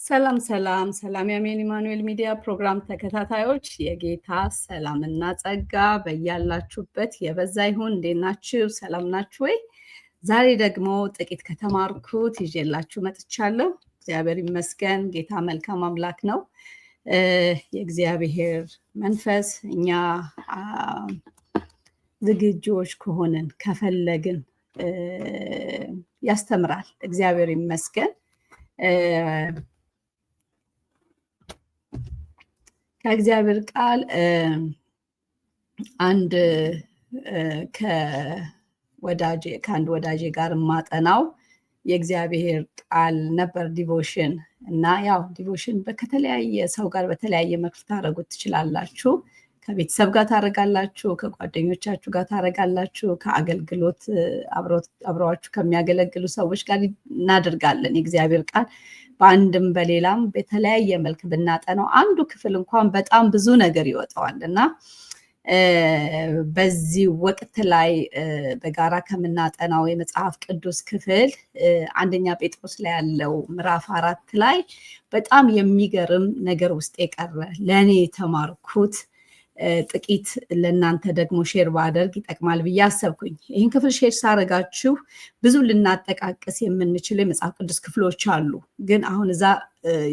ሰላም ሰላም ሰላም የአሜን ኢማኑኤል ሚዲያ ፕሮግራም ተከታታዮች የጌታ ሰላምና ጸጋ በያላችሁበት የበዛ ይሁን። እንዴት ናችሁ? ሰላም ናችሁ ወይ? ዛሬ ደግሞ ጥቂት ከተማርኩት ይዤላችሁ መጥቻለሁ። እግዚአብሔር ይመስገን። ጌታ መልካም አምላክ ነው። የእግዚአብሔር መንፈስ እኛ ዝግጆች ከሆንን ከፈለግን ያስተምራል። እግዚአብሔር ይመስገን። ከእግዚአብሔር ቃል ከአንድ ወዳጄ ጋር ማጠናው የእግዚአብሔር ቃል ነበር ዲቮሽን። እና ያው ዲቮሽን ከተለያየ ሰው ጋር በተለያየ መልኩ ታደርጉት ትችላላችሁ። ከቤተሰብ ጋር ታደርጋላችሁ፣ ከጓደኞቻችሁ ጋር ታደርጋላችሁ፣ ከአገልግሎት አብረዋችሁ ከሚያገለግሉ ሰዎች ጋር እናደርጋለን። የእግዚአብሔር ቃል በአንድም በሌላም በተለያየ መልክ ብናጠናው አንዱ ክፍል እንኳን በጣም ብዙ ነገር ይወጣዋል እና በዚህ ወቅት ላይ በጋራ ከምናጠናው የመጽሐፍ ቅዱስ ክፍል አንደኛ ጴጥሮስ ላይ ያለው ምዕራፍ 4 ላይ በጣም የሚገርም ነገር ውስጥ የቀረ ለእኔ የተማርኩት ጥቂት ለእናንተ ደግሞ ሼር ባደርግ ይጠቅማል ብዬ አሰብኩኝ። ይህን ክፍል ሼር ሳረጋችሁ ብዙ ልናጠቃቅስ የምንችል የመጽሐፍ ቅዱስ ክፍሎች አሉ። ግን አሁን እዛ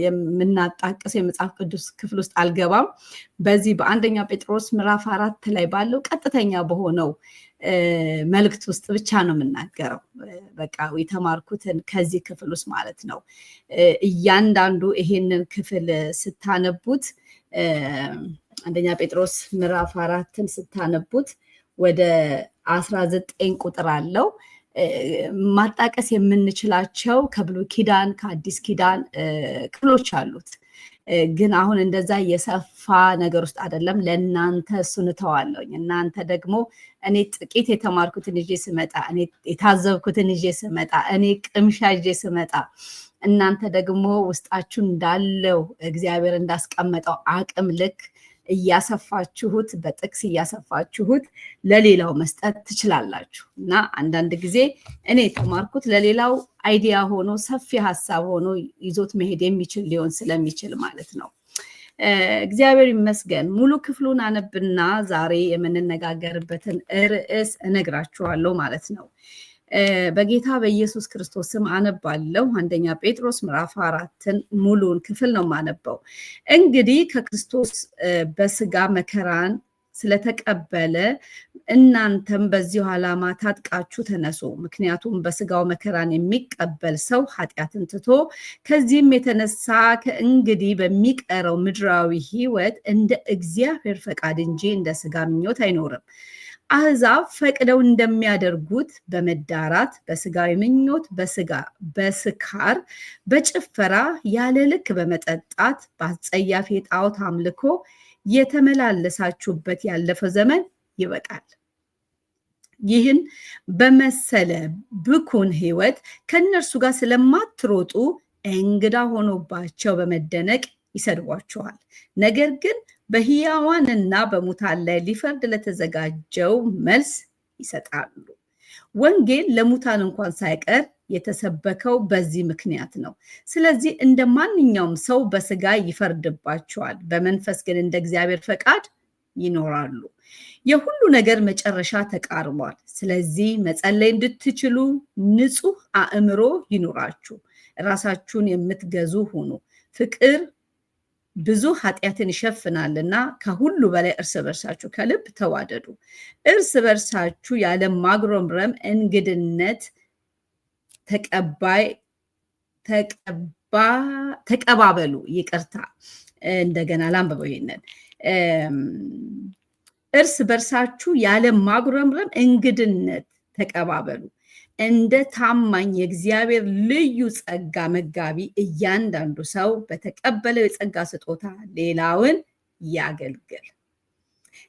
የምናጣቅስ የመጽሐፍ ቅዱስ ክፍል ውስጥ አልገባም። በዚህ በአንደኛ ጴጥሮስ ምዕራፍ 4 ላይ ባለው ቀጥተኛ በሆነው መልእክት ውስጥ ብቻ ነው የምናገረው። በቃ የተማርኩትን ከዚህ ክፍል ውስጥ ማለት ነው። እያንዳንዱ ይሄንን ክፍል ስታነቡት አንደኛ ጴጥሮስ ምዕራፍ 4ን ስታነቡት ወደ 19 ቁጥር አለው። ማጣቀስ የምንችላቸው ከብሉይ ኪዳን ከአዲስ ኪዳን ክፍሎች አሉት። ግን አሁን እንደዛ የሰፋ ነገር ውስጥ አይደለም። ለእናንተ እሱን እተዋለሁኝ። እናንተ ደግሞ እኔ ጥቂት የተማርኩትን ይዤ ስመጣ፣ እኔ የታዘብኩትን ይዤ ስመጣ፣ እኔ ቅምሻ ይዤ ስመጣ እናንተ ደግሞ ውስጣችሁ እንዳለው እግዚአብሔር እንዳስቀመጠው አቅም ልክ እያሰፋችሁት በጥቅስ እያሰፋችሁት ለሌላው መስጠት ትችላላችሁ። እና አንዳንድ ጊዜ እኔ የተማርኩት ለሌላው አይዲያ ሆኖ ሰፊ ሀሳብ ሆኖ ይዞት መሄድ የሚችል ሊሆን ስለሚችል ማለት ነው። እግዚአብሔር ይመስገን። ሙሉ ክፍሉን አነብና ዛሬ የምንነጋገርበትን ርዕስ እነግራችኋለሁ ማለት ነው። በጌታ በኢየሱስ ክርስቶስ ስም አነባለሁ። አንደኛ ጴጥሮስ ምዕራፍ 4ን ሙሉን ክፍል ነው የማነበው። እንግዲህ ከክርስቶስ በስጋ መከራን ስለተቀበለ እናንተም በዚሁ ዓላማ ታጥቃችሁ ተነሱ። ምክንያቱም በስጋው መከራን የሚቀበል ሰው ኃጢአትን ትቶ ከዚህም የተነሳ ከእንግዲህ በሚቀረው ምድራዊ ሕይወት እንደ እግዚአብሔር ፈቃድ እንጂ እንደ ስጋ ምኞት አይኖርም። አሕዛብ ፈቅደው እንደሚያደርጉት በመዳራት በስጋዊ ምኞት በስካር በጭፈራ ያለ ልክ በመጠጣት በአስጸያፊ የጣዖት አምልኮ የተመላለሳችሁበት ያለፈው ዘመን ይበቃል። ይህን በመሰለ ብኩን ሕይወት ከእነርሱ ጋር ስለማትሮጡ እንግዳ ሆኖባቸው በመደነቅ ይሰድቧችኋል። ነገር ግን በሕያዋንና በሙታን ላይ ሊፈርድ ለተዘጋጀው መልስ ይሰጣሉ። ወንጌል ለሙታን እንኳን ሳይቀር የተሰበከው በዚህ ምክንያት ነው። ስለዚህ እንደ ማንኛውም ሰው በስጋ ይፈርድባቸዋል፣ በመንፈስ ግን እንደ እግዚአብሔር ፈቃድ ይኖራሉ። የሁሉ ነገር መጨረሻ ተቃርቧል። ስለዚህ መጸለይ እንድትችሉ ንጹሕ አእምሮ ይኑራችሁ፣ ራሳችሁን የምትገዙ ሁኑ። ፍቅር ብዙ ኃጢአትን ይሸፍናልና ከሁሉ በላይ እርስ በርሳችሁ ከልብ ተዋደዱ። እርስ በርሳችሁ ያለ ማጉረምረም እንግድነት ተቀባበሉ። ይቅርታ፣ እንደገና ላንብበው ይሄንን። እርስ በርሳችሁ ያለ ማጉረምረም እንግድነት ተቀባበሉ። እንደ ታማኝ የእግዚአብሔር ልዩ ጸጋ መጋቢ እያንዳንዱ ሰው በተቀበለው የጸጋ ስጦታ ሌላውን ያገልግል።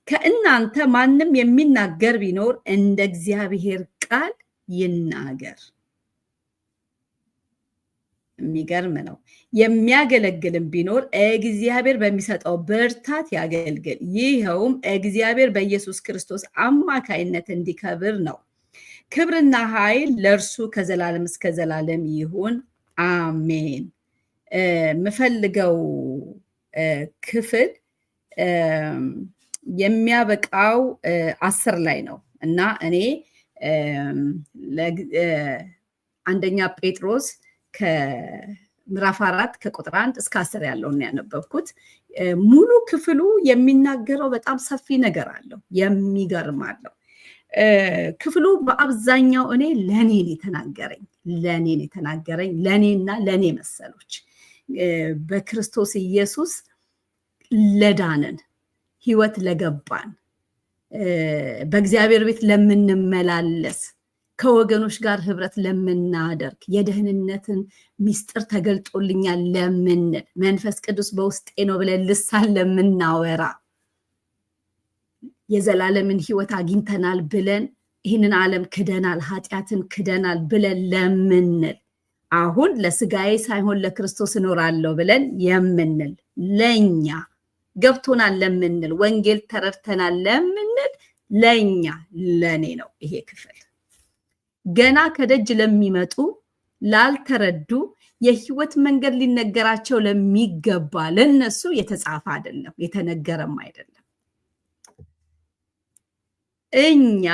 ከእናንተ ማንም የሚናገር ቢኖር እንደ እግዚአብሔር ቃል ይናገር። የሚገርም ነው። የሚያገለግልም ቢኖር እግዚአብሔር በሚሰጠው ብርታት ያገልግል። ይኸውም እግዚአብሔር በኢየሱስ ክርስቶስ አማካይነት እንዲከብር ነው። ክብርና ኃይል ለእርሱ ከዘላለም እስከ ዘላለም ይሁን፣ አሜን። የምፈልገው ክፍል የሚያበቃው 10 ላይ ነው እና እኔ አንደኛ ጴጥሮስ ከምዕራፍ 4 ከቁጥር 1 እስከ 10 ያለውን ያነበብኩት። ሙሉ ክፍሉ የሚናገረው በጣም ሰፊ ነገር አለው፣ የሚገርም አለው። ክፍሉ በአብዛኛው እኔ ለኔን የተናገረኝ ለኔና ለኔ መሰሎች በክርስቶስ ኢየሱስ ለዳንን ህይወት ለገባን በእግዚአብሔር ቤት ለምንመላለስ ከወገኖች ጋር ህብረት ለምናደርግ የደህንነትን ሚስጥር ተገልጦልኛል ለምንል መንፈስ ቅዱስ በውስጤ ነው ብለን ልሳን ለምናወራ የዘላለምን ህይወት አግኝተናል ብለን ይህንን ዓለም ክደናል ኃጢአትን ክደናል ብለን ለምንል አሁን ለስጋዬ ሳይሆን ለክርስቶስ እኖራለሁ ብለን የምንል ለኛ ገብቶናል ለምንል ወንጌል ተረድተናል ለምንል ለኛ ለኔ ነው ይሄ ክፍል። ገና ከደጅ ለሚመጡ ላልተረዱ የህይወት መንገድ ሊነገራቸው ለሚገባ ለነሱ የተጻፈ አይደለም፣ የተነገረም አይደለም። እኛ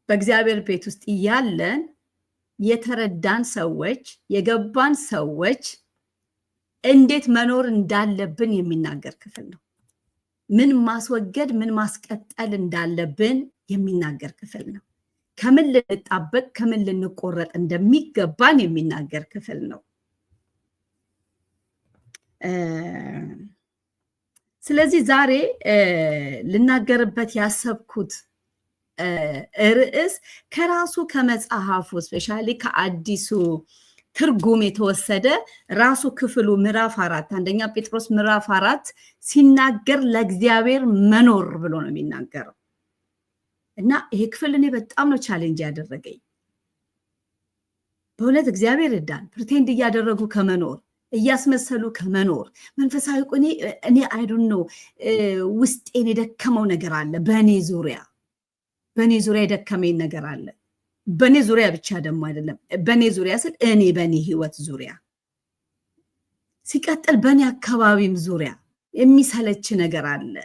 በእግዚአብሔር ቤት ውስጥ ያለን የተረዳን ሰዎች የገባን ሰዎች እንዴት መኖር እንዳለብን የሚናገር ክፍል ነው። ምን ማስወገድ ምን ማስቀጠል እንዳለብን የሚናገር ክፍል ነው። ከምን ልንጣበቅ ከምን ልንቆረጥ እንደሚገባን የሚናገር ክፍል ነው። ስለዚህ ዛሬ ልናገርበት ያሰብኩት ርዕስ ከራሱ ከመጽሐፉ ስፔሻሊ ከአዲሱ ትርጉም የተወሰደ ራሱ ክፍሉ ምዕራፍ 4 አንደኛ ጴጥሮስ ምዕራፍ 4 ሲናገር ለእግዚአብሔር መኖር ብሎ ነው የሚናገረው እና ይሄ ክፍል እኔ በጣም ነው ቻሌንጅ ያደረገኝ። በእውነት እግዚአብሔር እዳን ፕሪቴንድ እያደረጉ ከመኖር እያስመሰሉ ከመኖር መንፈሳዊ እኔ አይ ዶንት ኖ ውስጤን የደከመው ነገር አለ። በእኔ ዙሪያ የደከመኝ ነገር አለ። በእኔ ዙሪያ ብቻ ደግሞ አይደለም፣ በእኔ ዙሪያ ስል እኔ በእኔ ህይወት ዙሪያ ሲቀጥል በእኔ አካባቢም ዙሪያ የሚሰለች ነገር አለ።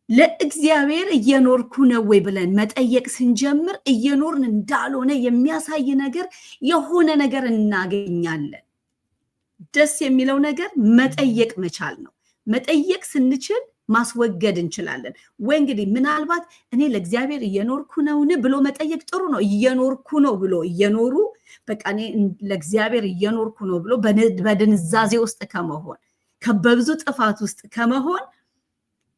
ለእግዚአብሔር እየኖርኩ ነው ወይ ብለን መጠየቅ ስንጀምር እየኖርን እንዳልሆነ የሚያሳይ ነገር የሆነ ነገር እናገኛለን። ደስ የሚለው ነገር መጠየቅ መቻል ነው። መጠየቅ ስንችል ማስወገድ እንችላለን። ወይ እንግዲህ ምናልባት እኔ ለእግዚአብሔር እየኖርኩ ነውን ብሎ መጠየቅ ጥሩ ነው። እየኖርኩ ነው ብሎ እየኖሩ በቃ እኔ ለእግዚአብሔር እየኖርኩ ነው ብሎ በድንዛዜ ውስጥ ከመሆን ከበብዙ ጥፋት ውስጥ ከመሆን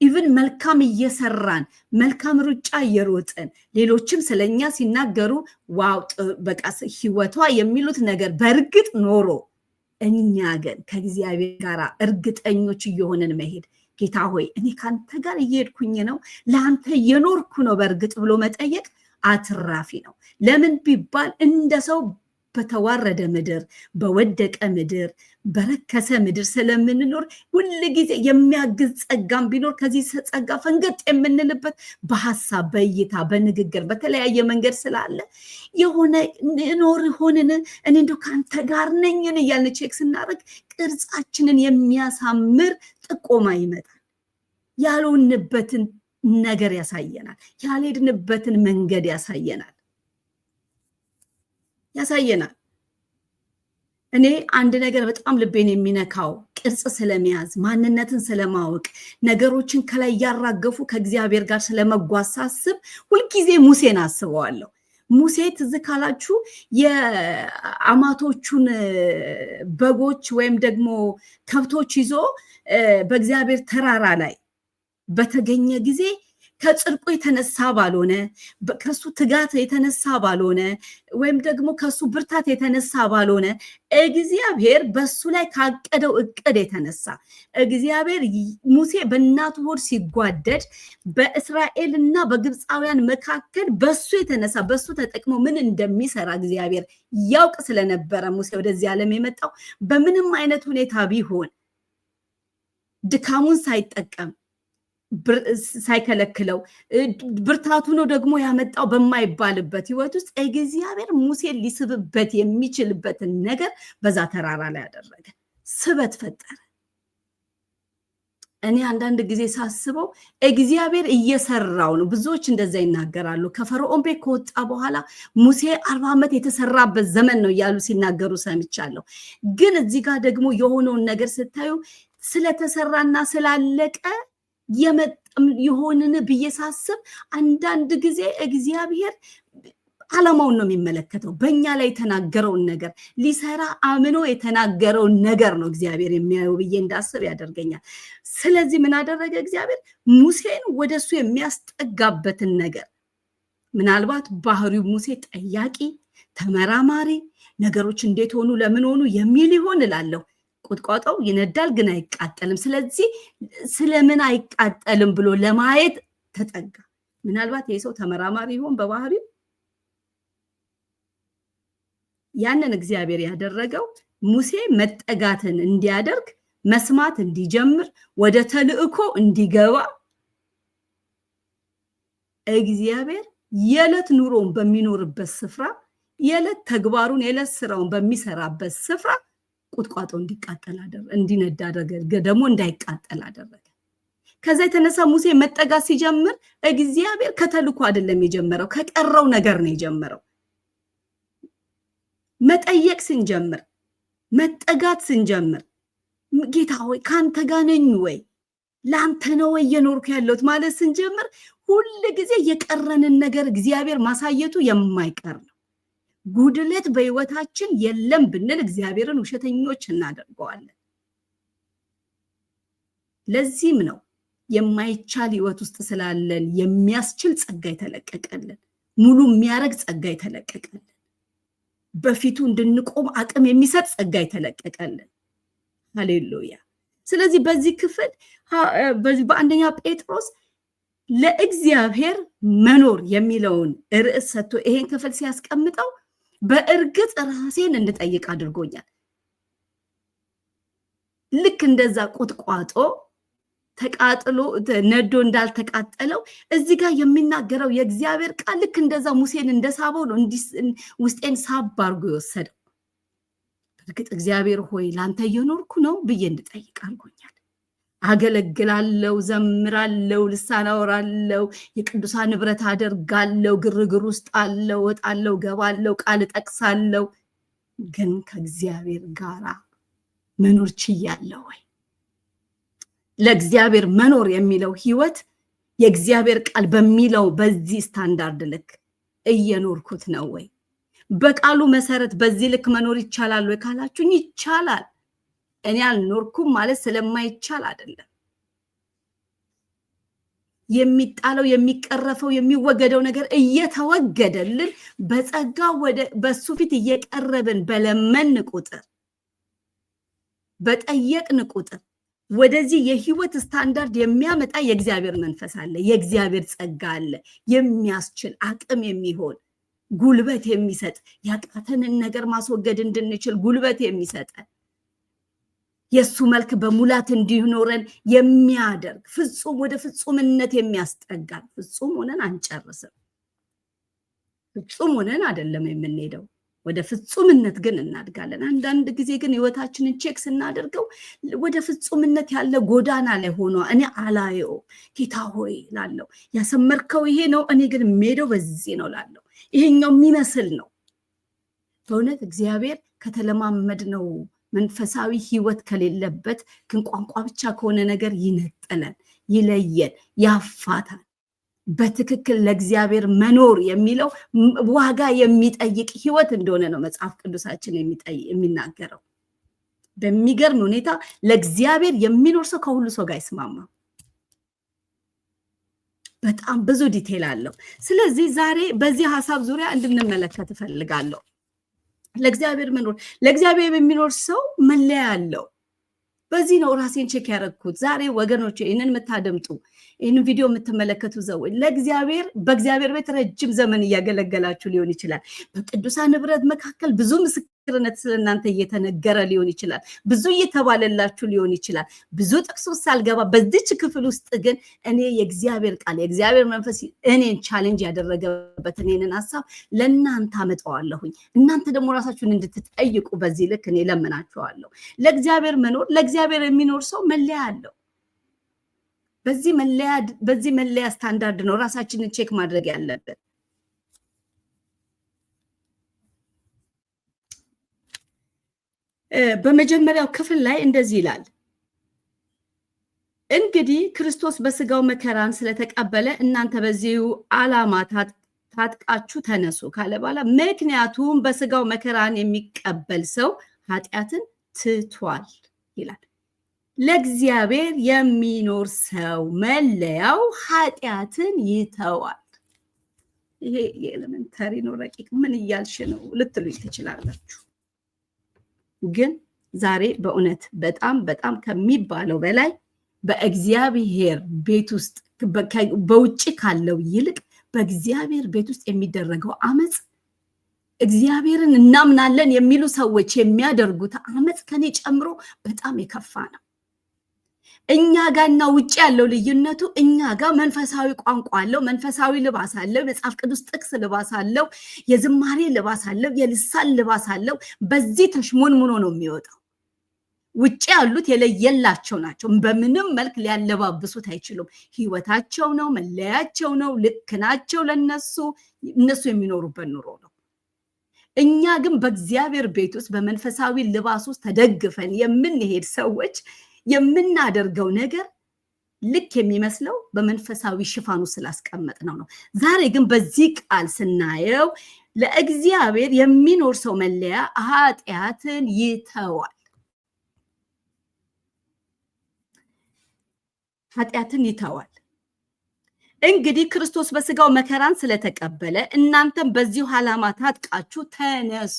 ኢቭን መልካም እየሰራን መልካም ሩጫ እየሮጥን ሌሎችም ስለኛ ሲናገሩ ዋው በቃ ህይወቷ የሚሉት ነገር በእርግጥ ኖሮ እኛ ግን ከእግዚአብሔር ጋር እርግጠኞች እየሆንን መሄድ ጌታ ሆይ እኔ ካንተ ጋር እየሄድኩኝ ነው ለአንተ እየኖርኩ ነው በእርግጥ ብሎ መጠየቅ አትራፊ ነው። ለምን ቢባል እንደ ሰው በተዋረደ ምድር በወደቀ ምድር በረከሰ ምድር ስለምንኖር ሁሉ ጊዜ የሚያግዝ ጸጋም ቢኖር ከዚህ ጸጋ ፈንገጥ የምንልበት በሐሳብ በእይታ በንግግር በተለያየ መንገድ ስላለ የሆነ ኖር ሆነን እኔ እንደው ካንተ ጋር ነኝን እያልን ቼክ ስናደርግ ቅርጻችንን የሚያሳምር ጥቆማ ይመጣል። ያልሆንበትን ነገር ያሳየናል። ያልሄድንበትን መንገድ ያሳየናል። እኔ አንድ ነገር በጣም ልቤን የሚነካው ቅርጽ ስለመያዝ ማንነትን ስለማወቅ ነገሮችን ከላይ ያራገፉ ከእግዚአብሔር ጋር ስለመጓዝ ሳስብ ሁልጊዜ ሙሴን አስበዋለሁ። ሙሴ ትዝ ካላችሁ የአማቶቹን በጎች ወይም ደግሞ ከብቶች ይዞ በእግዚአብሔር ተራራ ላይ በተገኘ ጊዜ ከጽድቁ የተነሳ ባልሆነ ከሱ ትጋት የተነሳ ባልሆነ ወይም ደግሞ ከሱ ብርታት የተነሳ ባልሆነ እግዚአብሔር በሱ ላይ ካቀደው እቅድ የተነሳ እግዚአብሔር ሙሴ በእናቱ ሆድ ሲጓደድ በእስራኤልና በግብፃውያን መካከል በሱ የተነሳ በሱ ተጠቅሞ ምን እንደሚሰራ እግዚአብሔር ያውቅ ስለነበረ ሙሴ ወደዚህ ዓለም የመጣው በምንም አይነት ሁኔታ ቢሆን ድካሙን ሳይጠቀም ሳይከለክለው ብርታቱ ነው ደግሞ ያመጣው በማይባልበት ህይወት ውስጥ እግዚአብሔር ሙሴን ሊስብበት የሚችልበትን ነገር በዛ ተራራ ላይ ያደረገ ስበት ፈጠረ። እኔ አንዳንድ ጊዜ ሳስበው እግዚአብሔር እየሰራው ነው። ብዙዎች እንደዛ ይናገራሉ። ከፈርዖን ቤት ከወጣ በኋላ ሙሴ 40 ዓመት የተሰራበት ዘመን ነው እያሉ ሲናገሩ ሰምቻለሁ። ግን እዚህ ጋር ደግሞ የሆነውን ነገር ስታዩ ስለተሰራና ስላለቀ የሆንን ብዬ ሳስብ አንዳንድ ጊዜ እግዚአብሔር ዓላማውን ነው የሚመለከተው። በእኛ ላይ የተናገረውን ነገር ሊሰራ አምኖ የተናገረውን ነገር ነው እግዚአብሔር የሚያየው ብዬ እንዳስብ ያደርገኛል። ስለዚህ ምን አደረገ እግዚአብሔር? ሙሴን ወደሱ የሚያስጠጋበትን ነገር ምናልባት ባህሪው ሙሴ ጠያቂ፣ ተመራማሪ፣ ነገሮች እንዴት ሆኑ ለምን ሆኑ የሚል ይሆን እላለሁ። ቁጥቋጦው ይነዳል ግን አይቃጠልም። ስለዚህ ስለምን አይቃጠልም ብሎ ለማየት ተጠጋ። ምናልባት ይሄ ሰው ተመራማሪ ይሆን በባህሪው? ያንን እግዚአብሔር ያደረገው ሙሴ መጠጋትን እንዲያደርግ፣ መስማት እንዲጀምር፣ ወደ ተልእኮ እንዲገባ እግዚአብሔር የዕለት ኑሮን በሚኖርበት ስፍራ፣ የዕለት ተግባሩን የዕለት ስራውን በሚሰራበት ስፍራ ቁጥቋጦ እንዲቃጠል አደረገ፣ እንዲነዳ አደረገ፣ ደግሞ እንዳይቃጠል አደረገ። ከዛ የተነሳ ሙሴ መጠጋት ሲጀምር እግዚአብሔር ከተልእኮ አይደለም የጀመረው፣ ከቀረው ነገር ነው የጀመረው። መጠየቅ ስንጀምር፣ መጠጋት ስንጀምር ጌታ ሆይ ካንተ ጋር ነኝ ወይ ላንተ ነው ወይ የኖርኩ ያለሁት ማለት ስንጀምር ሁሉ ጊዜ የቀረንን ነገር እግዚአብሔር ማሳየቱ የማይቀር ነው። ጉድለት በህይወታችን የለም ብንል እግዚአብሔርን ውሸተኞች እናደርገዋለን። ለዚህም ነው የማይቻል ህይወት ውስጥ ስላለን የሚያስችል ጸጋ የተለቀቀልን፣ ሙሉ የሚያረግ ጸጋ የተለቀቀልን፣ በፊቱ እንድንቆም አቅም የሚሰጥ ጸጋ የተለቀቀልን። ሃሌሉያ። ስለዚህ በዚህ ክፍል በአንደኛ ጴጥሮስ ለእግዚአብሔር መኖር የሚለውን ርዕስ ሰጥቶ ይሄን ክፍል ሲያስቀምጠው በእርግጥ ራሴን እንድጠይቅ አድርጎኛል። ልክ እንደዛ ቁጥቋጦ ተቃጥሎ ነዶ እንዳልተቃጠለው እዚህ ጋር የሚናገረው የእግዚአብሔር ቃል ልክ እንደዛ ሙሴን እንደሳበው ነው ውስጤን ሳብ አድርጎ የወሰደው። በእርግጥ እግዚአብሔር ሆይ ላንተ እየኖርኩ ነው ብዬ እንድጠይቅ አድርጎኛል። አገለግላለሁ፣ ዘምራለሁ፣ ልሳን አወራለሁ፣ የቅዱሳን ንብረት አደርጋለሁ፣ ግርግር ውስጥ አለው፣ ወጣለሁ፣ ገባለሁ፣ ቃል ጠቅሳለሁ። ግን ከእግዚአብሔር ጋር መኖር ችያለሁ ወይ? ለእግዚአብሔር መኖር የሚለው ህይወት የእግዚአብሔር ቃል በሚለው በዚህ ስታንዳርድ ልክ እየኖርኩት ነው ወይ? በቃሉ መሰረት በዚህ ልክ መኖር ይቻላል ወይ ካላችሁኝ ይቻላል። እኔ አልኖርኩም ማለት ስለማይቻል አይደለም። የሚጣለው የሚቀረፈው የሚወገደው ነገር እየተወገደልን በጸጋ በሱ ፊት እየቀረብን በለመን ቁጥር በጠየቅን ቁጥር ወደዚህ የህይወት ስታንዳርድ የሚያመጣ የእግዚአብሔር መንፈስ አለ፣ የእግዚአብሔር ጸጋ አለ፣ የሚያስችል አቅም የሚሆን ጉልበት የሚሰጥ ያቃተንን ነገር ማስወገድ እንድንችል ጉልበት የሚሰጠን የሱ መልክ በሙላት እንዲኖረን የሚያደርግ ፍጹም ወደ ፍጹምነት የሚያስጠጋን። ፍጹም ሆነን አንጨርስም፣ ፍጹም ሆነን አይደለም የምንሄደው፣ ወደ ፍጹምነት ግን እናድጋለን። አንዳንድ ጊዜ ግን ህይወታችንን ቼክ ስናደርገው ወደ ፍጹምነት ያለ ጎዳና ላይ ሆኖ እኔ አላየው። ጌታ ሆይ ላለው ያሰመርከው ይሄ ነው፣ እኔ ግን የምሄደው በዚህ ነው ላለው ይሄኛው የሚመስል ነው። በእውነት እግዚአብሔር ከተለማመድ ነው መንፈሳዊ ህይወት ከሌለበት ግን ቋንቋ ብቻ ከሆነ ነገር ይነጥለን፣ ይለየን፣ ያፋታል። በትክክል ለእግዚአብሔር መኖር የሚለው ዋጋ የሚጠይቅ ህይወት እንደሆነ ነው መጽሐፍ ቅዱሳችን የሚናገረው። በሚገርም ሁኔታ ለእግዚአብሔር የሚኖር ሰው ከሁሉ ሰው ጋር ይስማማል። በጣም ብዙ ዲቴል አለው። ስለዚህ ዛሬ በዚህ ሀሳብ ዙሪያ እንድንመለከት እፈልጋለሁ። ለእግዚአብሔር መኖር፣ ለእግዚአብሔር የሚኖር ሰው መለያ አለው። በዚህ ነው ራሴን ቼክ ያደረግኩት። ዛሬ ወገኖች ይህንን የምታደምጡ ይህን ቪዲዮ የምትመለከቱ ሰዎች በእግዚአብሔር ቤት ረጅም ዘመን እያገለገላችሁ ሊሆን ይችላል። በቅዱሳን ንብረት መካከል ብዙ ምስክርነት ስለእናንተ እየተነገረ ሊሆን ይችላል። ብዙ እየተባለላችሁ ሊሆን ይችላል። ብዙ ጥቅስ ውስጥ ሳልገባ በዚች ክፍል ውስጥ ግን እኔ የእግዚአብሔር ቃል የእግዚአብሔር መንፈስ እኔን ቻሌንጅ ያደረገበት እኔንን ሀሳብ ለእናንተ አመጣዋለሁኝ። እናንተ ደግሞ ራሳችሁን እንድትጠይቁ በዚህ ልክ እኔ ለምናችኋለሁ። ለእግዚአብሔር የሚኖር ሰው መለያ አለው። በዚህ መለያ ስታንዳርድ ነው ራሳችንን ቼክ ማድረግ ያለብን። በመጀመሪያው ክፍል ላይ እንደዚህ ይላል፣ እንግዲህ ክርስቶስ በስጋው መከራን ስለተቀበለ እናንተ በዚሁ ዓላማ ታጥቃችሁ ተነሱ ካለ በኋላ ምክንያቱም በስጋው መከራን የሚቀበል ሰው ኃጢአትን ትቷል ይላል። ለእግዚአብሔር የሚኖር ሰው መለያው ኃጢአትን ይተዋል። ይሄ የኤሌመንተሪ ነው፣ ረቂቅ ምን እያልሽ ነው ልትሉኝ ትችላላችሁ። ግን ዛሬ በእውነት በጣም በጣም ከሚባለው በላይ በእግዚአብሔር ቤት ውስጥ በውጭ ካለው ይልቅ በእግዚአብሔር ቤት ውስጥ የሚደረገው አመፅ፣ እግዚአብሔርን እናምናለን የሚሉ ሰዎች የሚያደርጉት አመፅ ከኔ ጨምሮ በጣም የከፋ ነው። እኛ ጋርና ውጭ ያለው ልዩነቱ እኛ ጋር መንፈሳዊ ቋንቋ አለው፣ መንፈሳዊ ልባስ አለው፣ መጽሐፍ ቅዱስ ጥቅስ ልባስ አለው፣ የዝማሬ ልባስ አለው፣ የልሳን ልባስ አለው። በዚህ ተሽሞንሙኖ ነው የሚወጣው። ውጭ ያሉት የለየላቸው ናቸው። በምንም መልክ ሊያለባብሱት አይችሉም። ህይወታቸው ነው፣ መለያቸው ነው፣ ልክ ናቸው። እነሱ የሚኖሩበት ኑሮ ነው። እኛ ግን በእግዚአብሔር ቤት ውስጥ በመንፈሳዊ ልባስ ውስጥ ተደግፈን የምንሄድ ሰዎች የምናደርገው ነገር ልክ የሚመስለው በመንፈሳዊ ሽፋኑ ስላስቀመጥነው ነው። ዛሬ ግን በዚህ ቃል ስናየው ለእግዚአብሔር የሚኖር ሰው መለያ ኃጢአትን ይተዋል። ኃጢአትን ይተዋል። እንግዲህ ክርስቶስ በስጋው መከራን ስለተቀበለ እናንተም በዚሁ ዓላማ ታጥቃችሁ ተነሱ።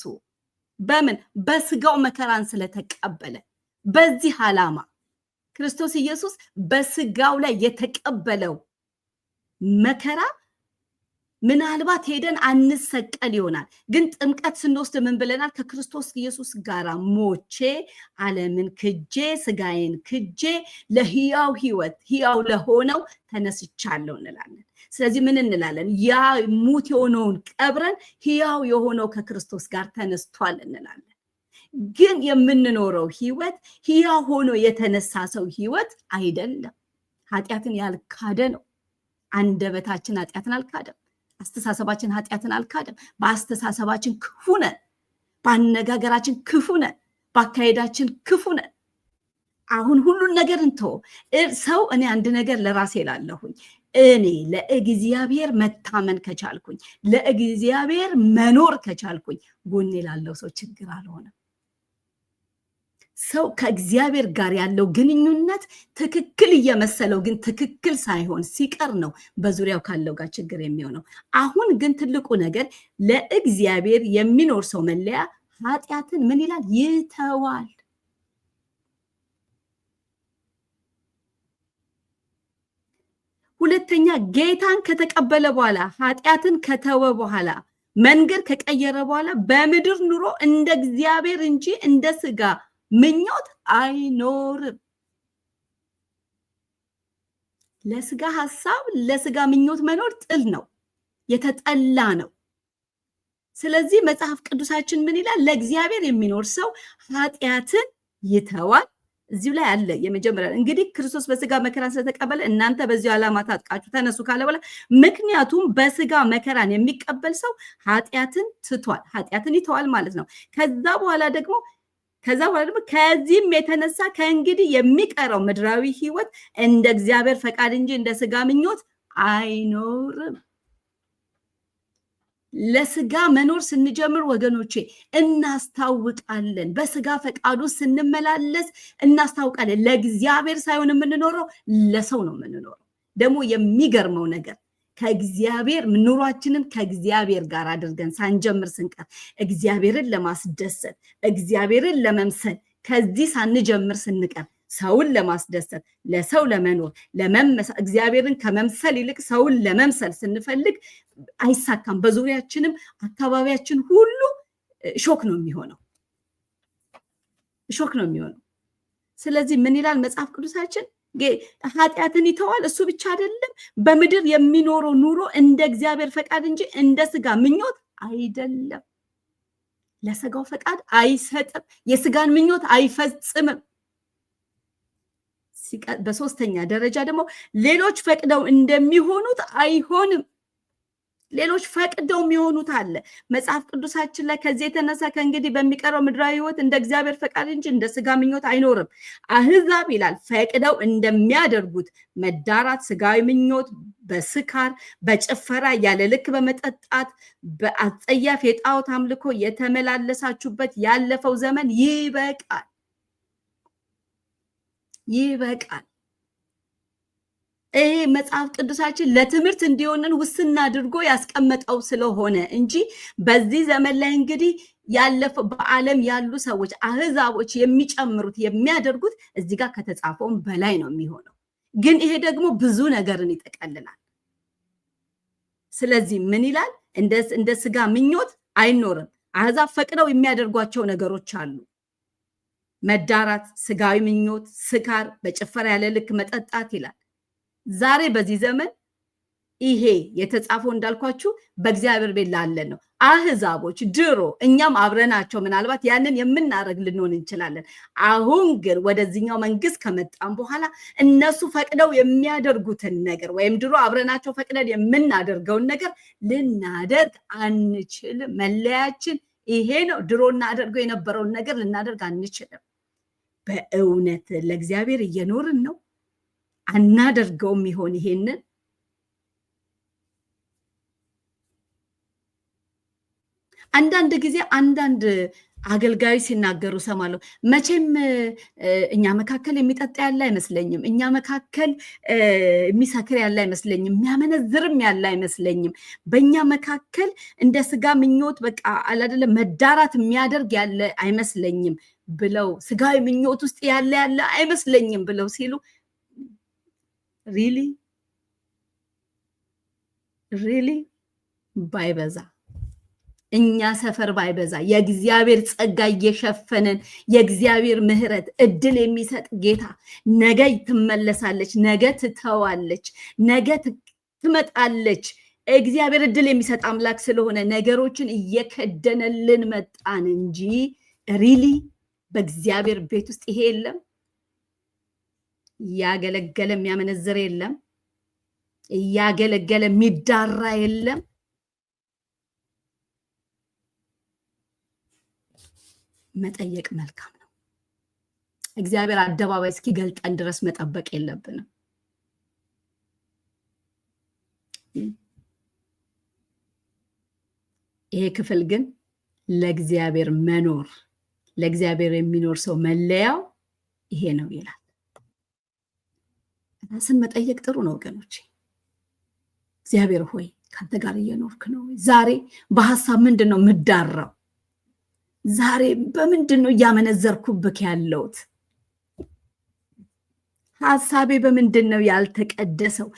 በምን? በስጋው መከራን ስለተቀበለ። በዚህ ዓላማ ክርስቶስ ኢየሱስ በስጋው ላይ የተቀበለው መከራ ምናልባት ሄደን አንሰቀል ይሆናል። ግን ጥምቀት ስንወስድ ምን ብለናል? ከክርስቶስ ኢየሱስ ጋር ሞቼ ዓለምን ክጄ ስጋዬን ክጄ ለህያው ህይወት ህያው ለሆነው ተነስቻለሁ እንላለን። ስለዚህ ምን እንላለን? ያ ሙት የሆነውን ቀብረን ህያው የሆነው ከክርስቶስ ጋር ተነስቷል እንላለን። ግን የምንኖረው ህይወት ህያው ሆኖ የተነሳ ሰው ህይወት አይደለም። ኃጢአትን ያልካደ ነው። አንደበታችን ኃጢአትን አልካደም። አስተሳሰባችን ኃጢአትን አልካደም። በአስተሳሰባችን ክፉ ነን፣ በአነጋገራችን ክፉ ነን፣ በአካሄዳችን ክፉ ነን። አሁን ሁሉን ነገር እንተው። ሰው እኔ አንድ ነገር ለራሴ ላለሁኝ፣ እኔ ለእግዚአብሔር መታመን ከቻልኩኝ፣ ለእግዚአብሔር መኖር ከቻልኩኝ ጎኔ ላለው ሰው ችግር አልሆነም። ሰው ከእግዚአብሔር ጋር ያለው ግንኙነት ትክክል እየመሰለው ግን ትክክል ሳይሆን ሲቀር ነው በዙሪያው ካለው ጋር ችግር የሚሆነው። አሁን ግን ትልቁ ነገር ለእግዚአብሔር የሚኖር ሰው መለያ ኃጢአትን ምን ይላል? ይተዋል። ሁለተኛ ጌታን ከተቀበለ በኋላ ኃጢአትን ከተወ በኋላ መንገድ ከቀየረ በኋላ በምድር ኑሮ እንደ እግዚአብሔር እንጂ እንደ ስጋ ምኞት አይኖርም። ለስጋ ሐሳብ ለስጋ ምኞት መኖር ጥል ነው፣ የተጠላ ነው። ስለዚህ መጽሐፍ ቅዱሳችን ምን ይላል? ለእግዚአብሔር የሚኖር ሰው ኃጢአትን ይተዋል። እዚሁ ላይ አለ የመጀመሪያ እንግዲህ ክርስቶስ በስጋ መከራን ስለተቀበለ እናንተ በዚሁ ዓላማ ታጥቃችሁ ተነሱ ካለ በኋላ ምክንያቱም በስጋ መከራን የሚቀበል ሰው ኃጢአትን ትቷል፣ ኃጢአትን ይተዋል ማለት ነው። ከዛ በኋላ ደግሞ ከዚህም የተነሳ ከእንግዲህ የሚቀረው ምድራዊ ህይወት እንደ እግዚአብሔር ፈቃድ እንጂ እንደ ስጋ ምኞት አይኖርም። ለስጋ መኖር ስንጀምር ወገኖቼ እናስታውቃለን። በስጋ ፈቃዱ ስንመላለስ እናስታውቃለን። ለእግዚአብሔር ሳይሆን የምንኖረው ለሰው ነው የምንኖረው። ደግሞ የሚገርመው ነገር ከእግዚአብሔር ኑሯችንን ከእግዚአብሔር ጋር አድርገን ሳንጀምር ስንቀር እግዚአብሔርን ለማስደሰት እግዚአብሔርን ለመምሰል ከዚህ ሳንጀምር ስንቀር ሰውን ለማስደሰት ለሰው ለመኖር እግዚአብሔርን ከመምሰል ይልቅ ሰውን ለመምሰል ስንፈልግ አይሳካም። በዙሪያችንም አካባቢያችን ሁሉ ሾክ ነው የሚሆነው። ስለዚህ ምን ይላል መጽሐፍ ቅዱሳችን? ኃጢአትን ይተዋል። እሱ ብቻ አይደለም፣ በምድር የሚኖረው ኑሮ እንደ እግዚአብሔር ፈቃድ እንጂ እንደ ስጋ ምኞት አይደለም። ለስጋው ፈቃድ አይሰጥም፣ የስጋን ምኞት አይፈጽምም። በሶስተኛ ደረጃ ደግሞ ሌሎች ፈቅደው እንደሚሆኑት አይሆንም። ሌሎች ፈቅደው የሚሆኑት አለ። መጽሐፍ ቅዱሳችን ላይ ከዚህ የተነሳ ከእንግዲህ በሚቀረው ምድራዊ ህይወት እንደ እግዚአብሔር ፈቃድ እንጂ እንደ ስጋ ምኞት አይኖርም። አህዛብ ይላል ፈቅደው እንደሚያደርጉት መዳራት፣ ስጋዊ ምኞት፣ በስካር፣ በጭፈራ፣ ያለ ልክ በመጠጣት፣ በአጸያፍ የጣዖት አምልኮ የተመላለሳችሁበት ያለፈው ዘመን ይበቃል። ይሄ መጽሐፍ ቅዱሳችን ለትምህርት እንዲሆንን ውስና አድርጎ ያስቀመጠው ስለሆነ እንጂ በዚህ ዘመን ላይ እንግዲህ ያለፈው በዓለም ያሉ ሰዎች አህዛቦች የሚጨምሩት የሚያደርጉት እዚህ ጋር ከተጻፈውም በላይ ነው የሚሆነው። ግን ይሄ ደግሞ ብዙ ነገርን ይጠቀልላል። ስለዚህ ምን ይላል? እንደ ስጋ ምኞት አይኖርም። አህዛብ ፈቅደው የሚያደርጓቸው ነገሮች አሉ። መዳራት፣ ስጋዊ ምኞት፣ ስካር፣ በጭፈራ ያለ ልክ መጠጣት ይላል። ዛሬ በዚህ ዘመን ይሄ የተጻፈው እንዳልኳችሁ በእግዚአብሔር ቤት ላለን ነው። አህዛቦች ድሮ እኛም አብረናቸው ምናልባት ያንን የምናደርግ ልንሆን እንችላለን። አሁን ግን ወደዚህኛው መንግስት ከመጣን በኋላ እነሱ ፈቅደው የሚያደርጉትን ነገር ወይም ድሮ አብረናቸው ፈቅደን የምናደርገውን ነገር ልናደርግ አንችልም። መለያችን ይሄ ነው። ድሮ እናደርገው የነበረውን ነገር ልናደርግ አንችልም። በእውነት ለእግዚአብሔር እየኖርን ነው? አናደርገውም ይሆን? ይሄንን አንዳንድ ጊዜ አንዳንድ አገልጋዮች ሲናገሩ ሰማለሁ። መቼም እኛ መካከል የሚጠጣ ያለ አይመስለኝም፣ እኛ መካከል የሚሰክር ያለ አይመስለኝም፣ የሚያመነዝርም ያለ አይመስለኝም፣ በእኛ መካከል እንደ ስጋ ምኞት በቃ አላደለ መዳራት የሚያደርግ ያለ አይመስለኝም ብለው ስጋዊ ምኞት ውስጥ ያለ አይመስለኝም ብለው ሲሉ ሪሊ ባይበዛ እኛ ሰፈር ባይበዛ የእግዚአብሔር ጸጋ እየሸፈነን የእግዚአብሔር ምሕረት እድል የሚሰጥ ጌታ ነገ ትመለሳለች፣ ነገ ትተዋለች፣ ነገ ትመጣለች። እግዚአብሔር እድል የሚሰጥ አምላክ ስለሆነ ነገሮችን እየከደነልን መጣን እንጂ ሪሊ በእግዚአብሔር ቤት ውስጥ ይሄ የለም። እያገለገለ የሚያመነዝር የለም። እያገለገለ የሚዳራ የለም። መጠየቅ መልካም ነው። እግዚአብሔር አደባባይ እስኪገልጠን ድረስ መጠበቅ የለብንም። ይሄ ክፍል ግን ለእግዚአብሔር መኖር፣ ለእግዚአብሔር የሚኖር ሰው መለያው ይሄ ነው ይላል። ራስን መጠየቅ ጥሩ ነው ወገኖቼ። እግዚአብሔር ሆይ ካንተ ጋር እየኖርክ ነው? ዛሬ በሐሳብ ምንድን ነው የምዳራው? ዛሬ በምንድን ነው እያመነዘርኩብክ ያለሁት? ሐሳቤ በምንድን ነው ያልተቀደሰው?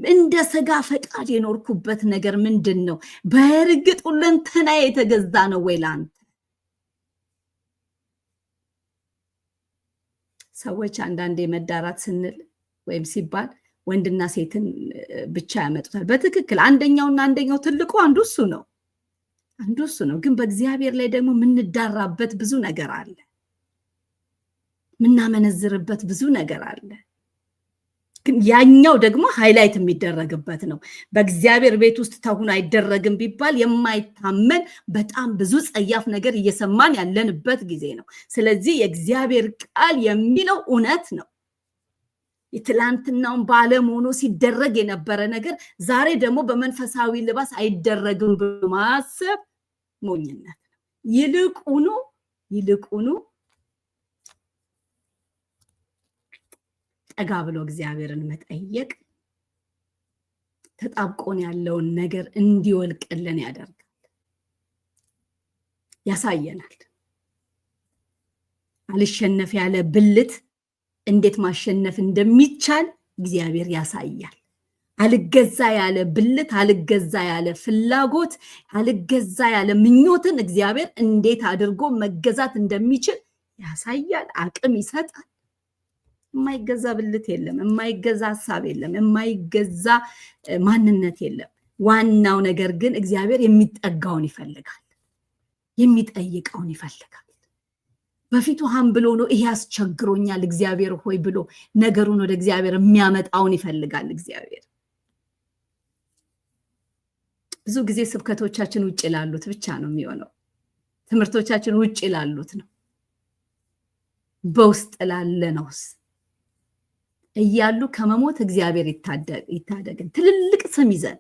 እንደ ስጋ ፈቃድ የኖርኩበት ነገር ምንድን ነው? በእርግጥ ሁለንተናዬ የተገዛ ነው ወይ ላንተ? ሰዎች አንዳንዴ መዳራት ስንል ወይም ሲባል ወንድና ሴትን ብቻ ያመጡታል። በትክክል አንደኛውና አንደኛው ትልቁ አንዱ እሱ ነው። ግን በእግዚአብሔር ላይ ደግሞ የምንዳራበት ብዙ ነገር አለ፣ የምናመነዝርበት ብዙ ነገር አለ። ግን ያኛው ደግሞ ሃይላይት የሚደረግበት ነው። በእግዚአብሔር ቤት ውስጥ ተሁን አይደረግም ቢባል የማይታመን በጣም ብዙ ጸያፍ ነገር እየሰማን ያለንበት ጊዜ ነው። ስለዚህ የእግዚአብሔር ቃል የሚለው እውነት ነው። የትላንትናውን በዓለም ሆኖ ሲደረግ የነበረ ነገር ዛሬ ደግሞ በመንፈሳዊ ልባስ አይደረግም በማሰብ ሞኝነት ነው። ይልቁኑ ጠጋ ብሎ እግዚአብሔርን መጠየቅ ተጣብቆን ያለውን ነገር እንዲወልቅልን ያደርጋል፣ ያሳየናል። አልሸነፍ ያለ ብልት እንዴት ማሸነፍ እንደሚቻል እግዚአብሔር ያሳያል። አልገዛ ያለ ብልት፣ አልገዛ ያለ ፍላጎት፣ አልገዛ ያለ ምኞትን እግዚአብሔር እንዴት አድርጎ መገዛት እንደሚችል ያሳያል፣ አቅም ይሰጣል። የማይገዛ ብልት የለም፣ የማይገዛ ሐሳብ የለም፣ የማይገዛ ማንነት የለም። ዋናው ነገር ግን እግዚአብሔር የሚጠጋውን ይፈልጋል፣ የሚጠይቀውን ይፈልጋል። በፊቱ ብሎ ነው ይሄ ያስቸግሮኛል እግዚአብሔር ሆይ ብሎ ነገሩን ወደ እግዚአብሔር የሚያመጣውን ይፈልጋል እግዚአብሔር። ብዙ ጊዜ ስብከቶቻችን ውጭ ላሉት ብቻ ነው የሚሆነው። ትምህርቶቻችን ውጭ ላሉት ነው። በውስጥ ላለ ነውስ እያሉ ከመሞት እግዚአብሔር ይታደገን። ትልልቅ ስም ይዘን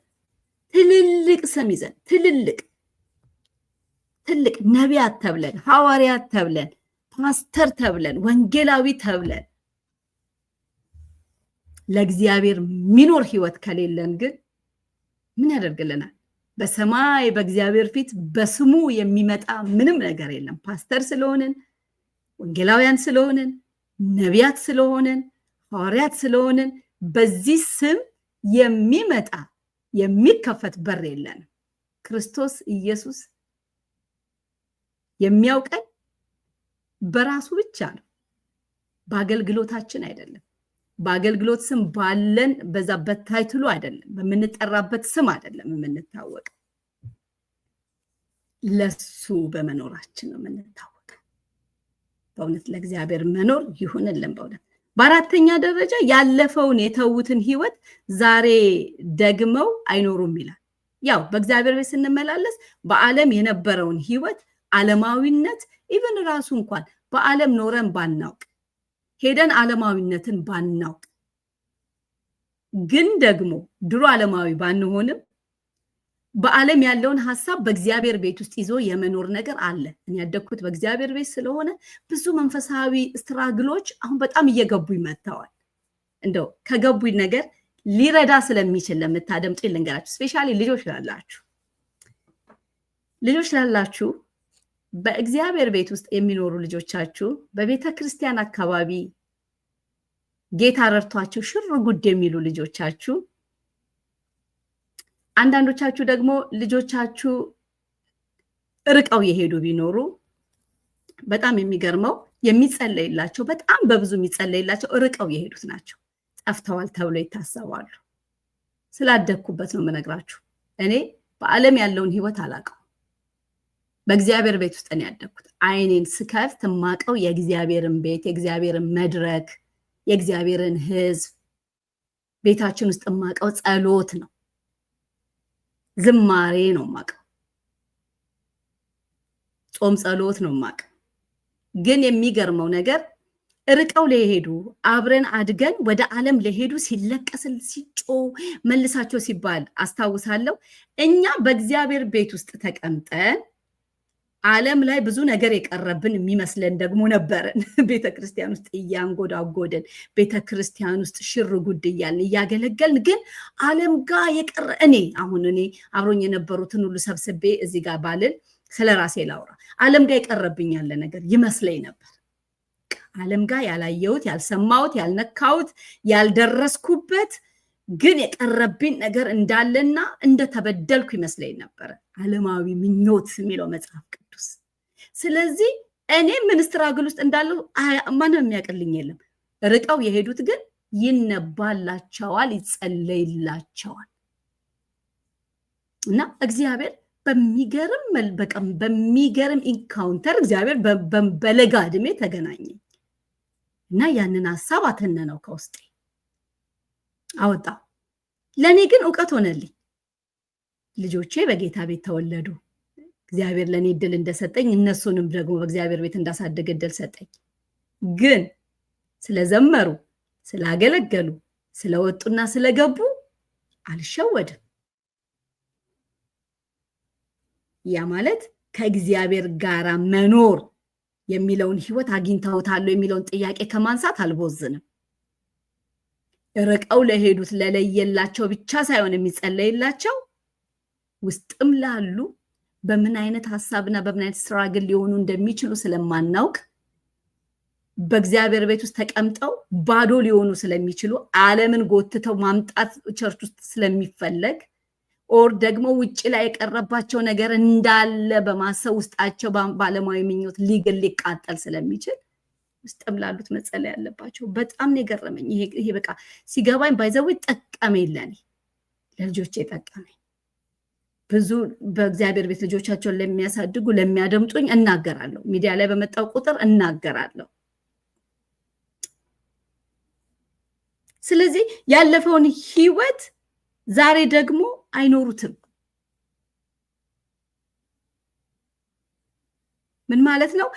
ትልቅ ነቢያት ተብለን፣ ሐዋርያት ተብለን፣ ፓስተር ተብለን፣ ወንጌላዊ ተብለን ለእግዚአብሔር የሚኖር ህይወት ከሌለን ግን ምን ያደርግልናል? በሰማይ በእግዚአብሔር ፊት በስሙ የሚመጣ ምንም ነገር የለም። ፓስተር ስለሆንን፣ ወንጌላውያን ስለሆንን፣ ነቢያት ስለሆንን፣ ሐዋርያት ስለሆንን በዚህ ስም የሚመጣ የሚከፈት በር የለንም። ክርስቶስ ኢየሱስ የሚያውቀን በራሱ ብቻ ነው፣ በአገልግሎታችን አይደለም። በአገልግሎት ስም ባለን በዛ በታይትሉ አይደለም፣ በምንጠራበት ስም አይደለም የምንታወቅ፣ ለሱ በመኖራችን ነው የምንታወቅ። በእውነት ለእግዚአብሔር መኖር ይሁንልን በእውነት። በአራተኛ ደረጃ ያለፈውን የተዉትን ህይወት ዛሬ ደግመው አይኖሩም ይላል። ያው በእግዚአብሔር ቤት ስንመላለስ በዓለም የነበረውን ህይወት ዓለማዊነት ኢቭን ራሱ እንኳን በዓለም ኖረን ባናውቅ ሄደን ዓለማዊነትን ባናውቅ ግን ደግሞ ድሮ ዓለማዊ ባንሆንም በዓለም ያለውን ሐሳብ በእግዚአብሔር ቤት ውስጥ ይዞ የመኖር ነገር አለ። እኔ ያደግኩት በእግዚአብሔር ቤት ስለሆነ ብዙ መንፈሳዊ ስትራግሎች አሁን በጣም እየገቡኝ መጥተዋል። እንደው ከገቡኝ ነገር ሊረዳ ስለሚችል ለምታደምጡ ልንገራችሁ። ስፔሻሊ ልጆች ላላችሁ በእግዚአብሔር ቤት ውስጥ የሚኖሩ ልጆቻችሁ በቤተ ክርስቲያን አካባቢ ጌታ ረድቷቸው ሽር ጉድ የሚሉ ልጆቻችሁ፣ አንዳንዶቻችሁ ደግሞ ልጆቻችሁ ርቀው የሄዱ ቢኖሩ በጣም የሚገርመው የሚጸለይላቸው በጣም በብዙ የሚጸለይላቸው ርቀው የሄዱት ናቸው። ጠፍተዋል ተብሎ ይታሰባሉ። ስላደግኩበት ነው የምነግራችሁ። እኔ በዓለም ያለውን ህይወት አላውቀው፣ በእግዚአብሔር ቤት ውስጥ ነው ያደግኩት። አይኔን ስከፍት የማውቀው የእግዚአብሔርን ቤት፣ የእግዚአብሔርን መድረክ፣ የእግዚአብሔርን ህዝብ፣ ቤታችን ውስጥ የማውቀው ጸሎት ነው፣ ዝማሬ ነው የማውቀው፣ ጾም ጸሎት ነው የማውቀው። ግን የሚገርመው ነገር ርቀው ለሄዱ አብረን አድገን ወደ ዓለም ለሄዱ ሲለቀስል ሲጮ መልሳቸው ሲባል አስታውሳለሁ። እኛ በእግዚአብሔር ቤት ውስጥ ተቀምጠን ዓለም ላይ ብዙ ነገር የቀረብን የሚመስለን ደግሞ ነበረን። ቤተክርስቲያን ውስጥ እያንጎዳጎደን ቤተክርስቲያን ውስጥ ሽር ጉድ እያልን እያገለገልን ግን ዓለም ጋር የቀረ እኔ አብሮኝ የነበሩትን ሁሉ ሰብስቤ እዚህ ጋር ባልን ስለራሴ ላውራ፣ ዓለም ጋር የቀረብኝ ያለ ነገር ይመስለኝ ነበር። ዓለም ጋር ያላየሁት፣ ያልሰማሁት፣ ያልነካሁት፣ ያልደረስኩበት ግን የቀረብኝ ነገር እንዳለና እንደተበደልኩ ይመስለኝ ነበር። ዓለማዊ ምኞት የሚለው መጽሐፍ ቅዱስ። ስለዚህ እኔ ምን ስትራግል ውስጥ እንዳለው ማንም የሚያውቅልኝ የለም። ርቀው የሄዱት ግን ይነባላቸዋል፣ ይጸለይላቸዋል። እና እግዚአብሔር በሚገርም ኢንካውንተር እግዚአብሔር በለጋ ዕድሜ ተገናኘ እና ያንን ሐሳብ አተነነው ከውስጤ አወጣ። ለኔ ግን ዕውቀት ሆነልኝ። ልጆቼ በጌታ ቤት ተወለዱ። እግዚአብሔር ለኔ እድል እንደሰጠኝ እነሱንም ደግሞ በእግዚአብሔር ቤት እንዳሳደግ እድል ሰጠኝ። ግን ስለዘመሩ፣ ስላገለገሉ፣ ስለወጡና ስለገቡ አልሸወድም። ያ ማለት ከእግዚአብሔር ጋር መኖር የሚለውን ህይወት አግኝተውታል የሚለውን ጥያቄ ከማንሳት አልቦዝንም። ርቀው ለሄዱት ለለየላቸው ብቻ ሳይሆን የሚጸለይላቸው ውስጥም ላሉ በምን አይነት ሐሳብና በምን አይነት ስትራግል ሊሆኑ እንደሚችሉ ስለማናውቅ በእግዚአብሔር ቤት ውስጥ ተቀምጠው ባዶ ሊሆኑ ስለሚችሉ ዓለምን ጎትተው ማምጣት ቸርች ውስጥ ስለሚፈለግ ኦር ደግሞ ውጭ ላይ የቀረባቸው ነገር እንዳለ በማሰብ ውስጣቸው ባለማዊ ምኞት ሊቃጠል ስለሚችል ውስጥም ላሉት መጸለይ ያለባቸው። በጣም ነው የገረመኝ ይሄ በቃ ሲገባኝ ባይዘው ጠቀመኝ፣ ለልጆቼ ጠቀመኝ። ብዙ በእግዚአብሔር ቤት ልጆቻቸውን ለሚያሳድጉ ለሚያደምጡኝ እናገራለሁ፣ ሚዲያ ላይ በመጣው ቁጥር እናገራለሁ። ስለዚህ ያለፈውን ህይወት ዛሬ ደግሞ አይኖሩትም። ምን ማለት ነው?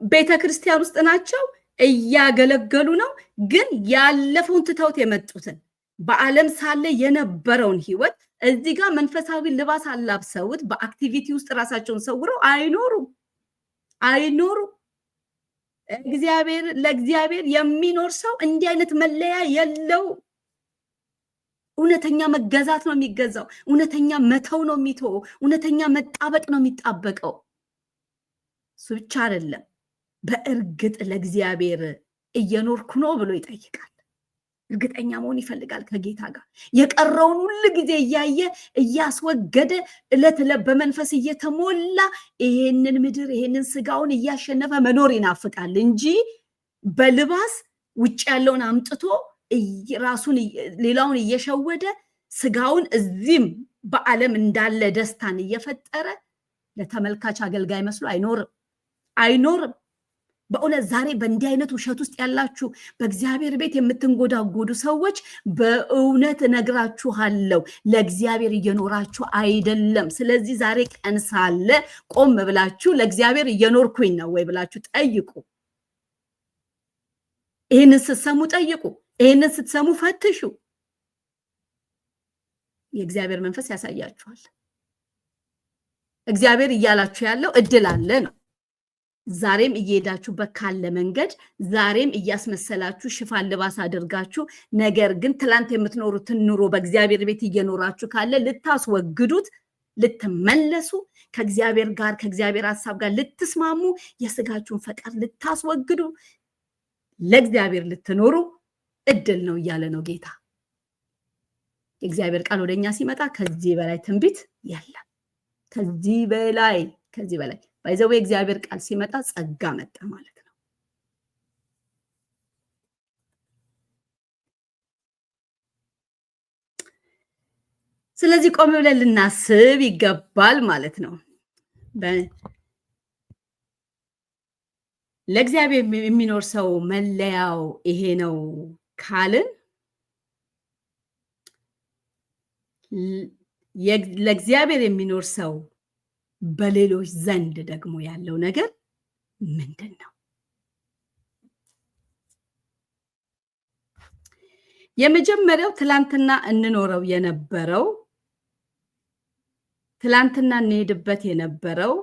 ቤተክርስቲያን ውስጥ ናቸው፣ እያገለገሉ ነው፣ ግን ያለፈውን ትተውት የመጡትን በዓለም ሳለ የነበረውን ህይወት እዚህ ጋር መንፈሳዊ ልባስ አላብሰውት በአክቲቪቲ ውስጥ ራሳቸውን ሰውረው አይኖሩ። ለእግዚአብሔር የሚኖር ሰው እንዲህ አይነት መለያ የለው። እውነተኛ መገዛት ነው የሚገዛው። እውነተኛ መተው ነው የሚተወው። እውነተኛ መጣበቅ ነው የሚጣበቀው። እሱ ብቻ አይደለም፣ በእርግጥ ለእግዚአብሔር እየኖርኩ ነው ብሎ ይጠይቃል። እርግጠኛ መሆን ይፈልጋል ከጌታ ጋር። የቀረውን ሁሉ ጊዜ እያየ እያስወገደ እለት እለት በመንፈስ እየተሞላ ይሄንን ምድር ይሄንን ስጋውን እያሸነፈ መኖር ይናፍቃል እንጂ በልባስ ውጭ ያለውን አምጥቶ ራሱን ሌላውን እየሸወደ ስጋውን እዚህም በዓለም እንዳለ ደስታን እየፈጠረ ለተመልካች አገልጋይ መስሎ አይኖርም። በእውነት ዛሬ በእንዲህ አይነት ውሸት ውስጥ ያላችሁ በእግዚአብሔር ቤት የምትንጎዳጎዱ ሰዎች በእውነት እነግራችኋለሁ፣ ለእግዚአብሔር እየኖራችሁ አይደለም። ስለዚህ ዛሬ ቀን ሳለ ቆም ብላችሁ ለእግዚአብሔር እየኖርኩኝ ነው ወይ ብላችሁ ጠይቁ። ይህንን ስትሰሙ ጠይቁ። ይህንን ስትሰሙ ፈትሹ። የእግዚአብሔር መንፈስ ያሳያችኋል። እግዚአብሔር እያላችሁ ያለው እድል አለ ነው። ዛሬም እየሄዳችሁበት ካለ መንገድ ዛሬም እያስመሰላችሁ ሽፋን ልባስ አድርጋችሁ ነገር ግን ትላንት የምትኖሩትን ኑሮ በእግዚአብሔር ቤት እየኖራችሁ ካለ ልታስወግዱት፣ ልትመለሱ፣ ከእግዚአብሔር ጋር ከእግዚአብሔር ሐሳብ ጋር ልትስማሙ፣ የስጋችሁን ፈቃድ ልታስወግዱ፣ ለእግዚአብሔር ልትኖሩ እድል ነው እያለ ነው ጌታ። የእግዚአብሔር ቃል ወደኛ ሲመጣ ከዚህ በላይ ትንቢት የለም። ከዚህ በላይ ባይዘው የእግዚአብሔር ቃል ሲመጣ ጸጋ መጣ ማለት ነው። ስለዚህ ቆም ብለን ልናስብ ይገባል ማለት ነው። ለእግዚአብሔር የሚኖር ሰው መለያው ይሄ ነው ካልን ለእግዚአብሔር የሚኖር ሰው በሌሎች ዘንድ ደግሞ ያለው ነገር ምንድን ነው? የመጀመሪያው ትላንትና እንኖረው የነበረው ትላንትና እንሄድበት የነበረው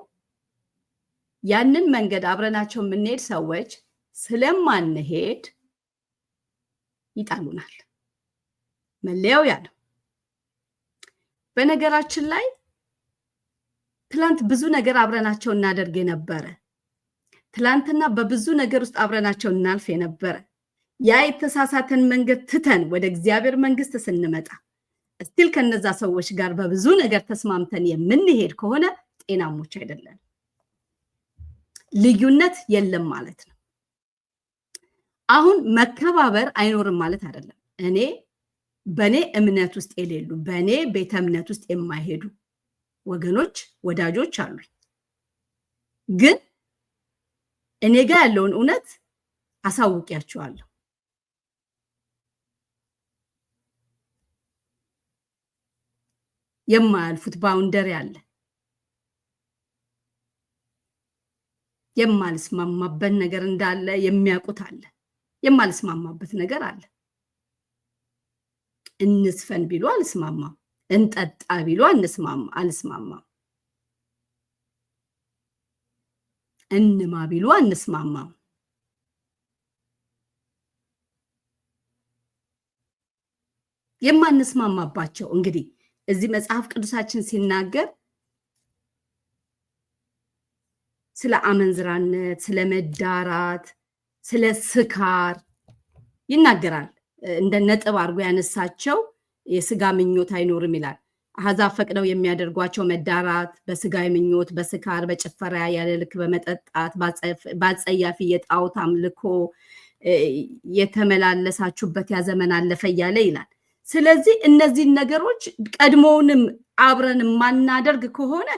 ያንን መንገድ አብረናቸው የምንሄድ ሰዎች ስለማንሄድ ይጣሉናል። መለያው ያ ነው። በነገራችን ላይ ትላንት ብዙ ነገር አብረናቸው እናደርግ የነበረ ትላንትና በብዙ ነገር ውስጥ አብረናቸው እናልፍ የነበረ ያ የተሳሳተን መንገድ ትተን ወደ እግዚአብሔር መንግስት ስንመጣ እስቲል ከነዛ ሰዎች ጋር በብዙ ነገር ተስማምተን የምንሄድ ከሆነ ጤናሞች አይደለም። ልዩነት የለም ማለት ነው። አሁን መከባበር አይኖርም ማለት አይደለም። እኔ በኔ እምነት ውስጥ የሌሉ በኔ ቤተ እምነት ውስጥ የማይሄዱ ወገኖች ወዳጆች አሉኝ። ግን እኔ ጋር ያለውን እውነት አሳውቂያቸዋለሁ። የማያልፉት ባውንደሪ አለ። የማልስማማበት ነገር እንዳለ የሚያውቁት አለ። የማልስማማበት ነገር አለ። እንስፈን ቢሉ አልስማማም። እንጠጣ ቢሉ አልስማማም። እንማ ቢሉ አንስማማም። የማንስማማባቸው እንግዲህ እዚህ መጽሐፍ ቅዱሳችን ሲናገር ስለ አመንዝራነት፣ ስለ መዳራት፣ ስለ ስካር ይናገራል። እንደ ነጥብ አድርጎ ያነሳቸው የስጋ ምኞት አይኖርም ይላል። አሕዛብ ፈቅደው የሚያደርጓቸው መዳራት፣ በስጋዊ ምኞት፣ በስካር፣ በጭፈራ፣ ያለ ልክ በመጠጣት፣ በአጸያፊ የጣዖት አምልኮ የተመላለሳችሁበት ያ ዘመን አለፈ እያለ ይላል። ስለዚህ እነዚህን ነገሮች ቀድሞውንም አብረን የማናደርግ ከሆነ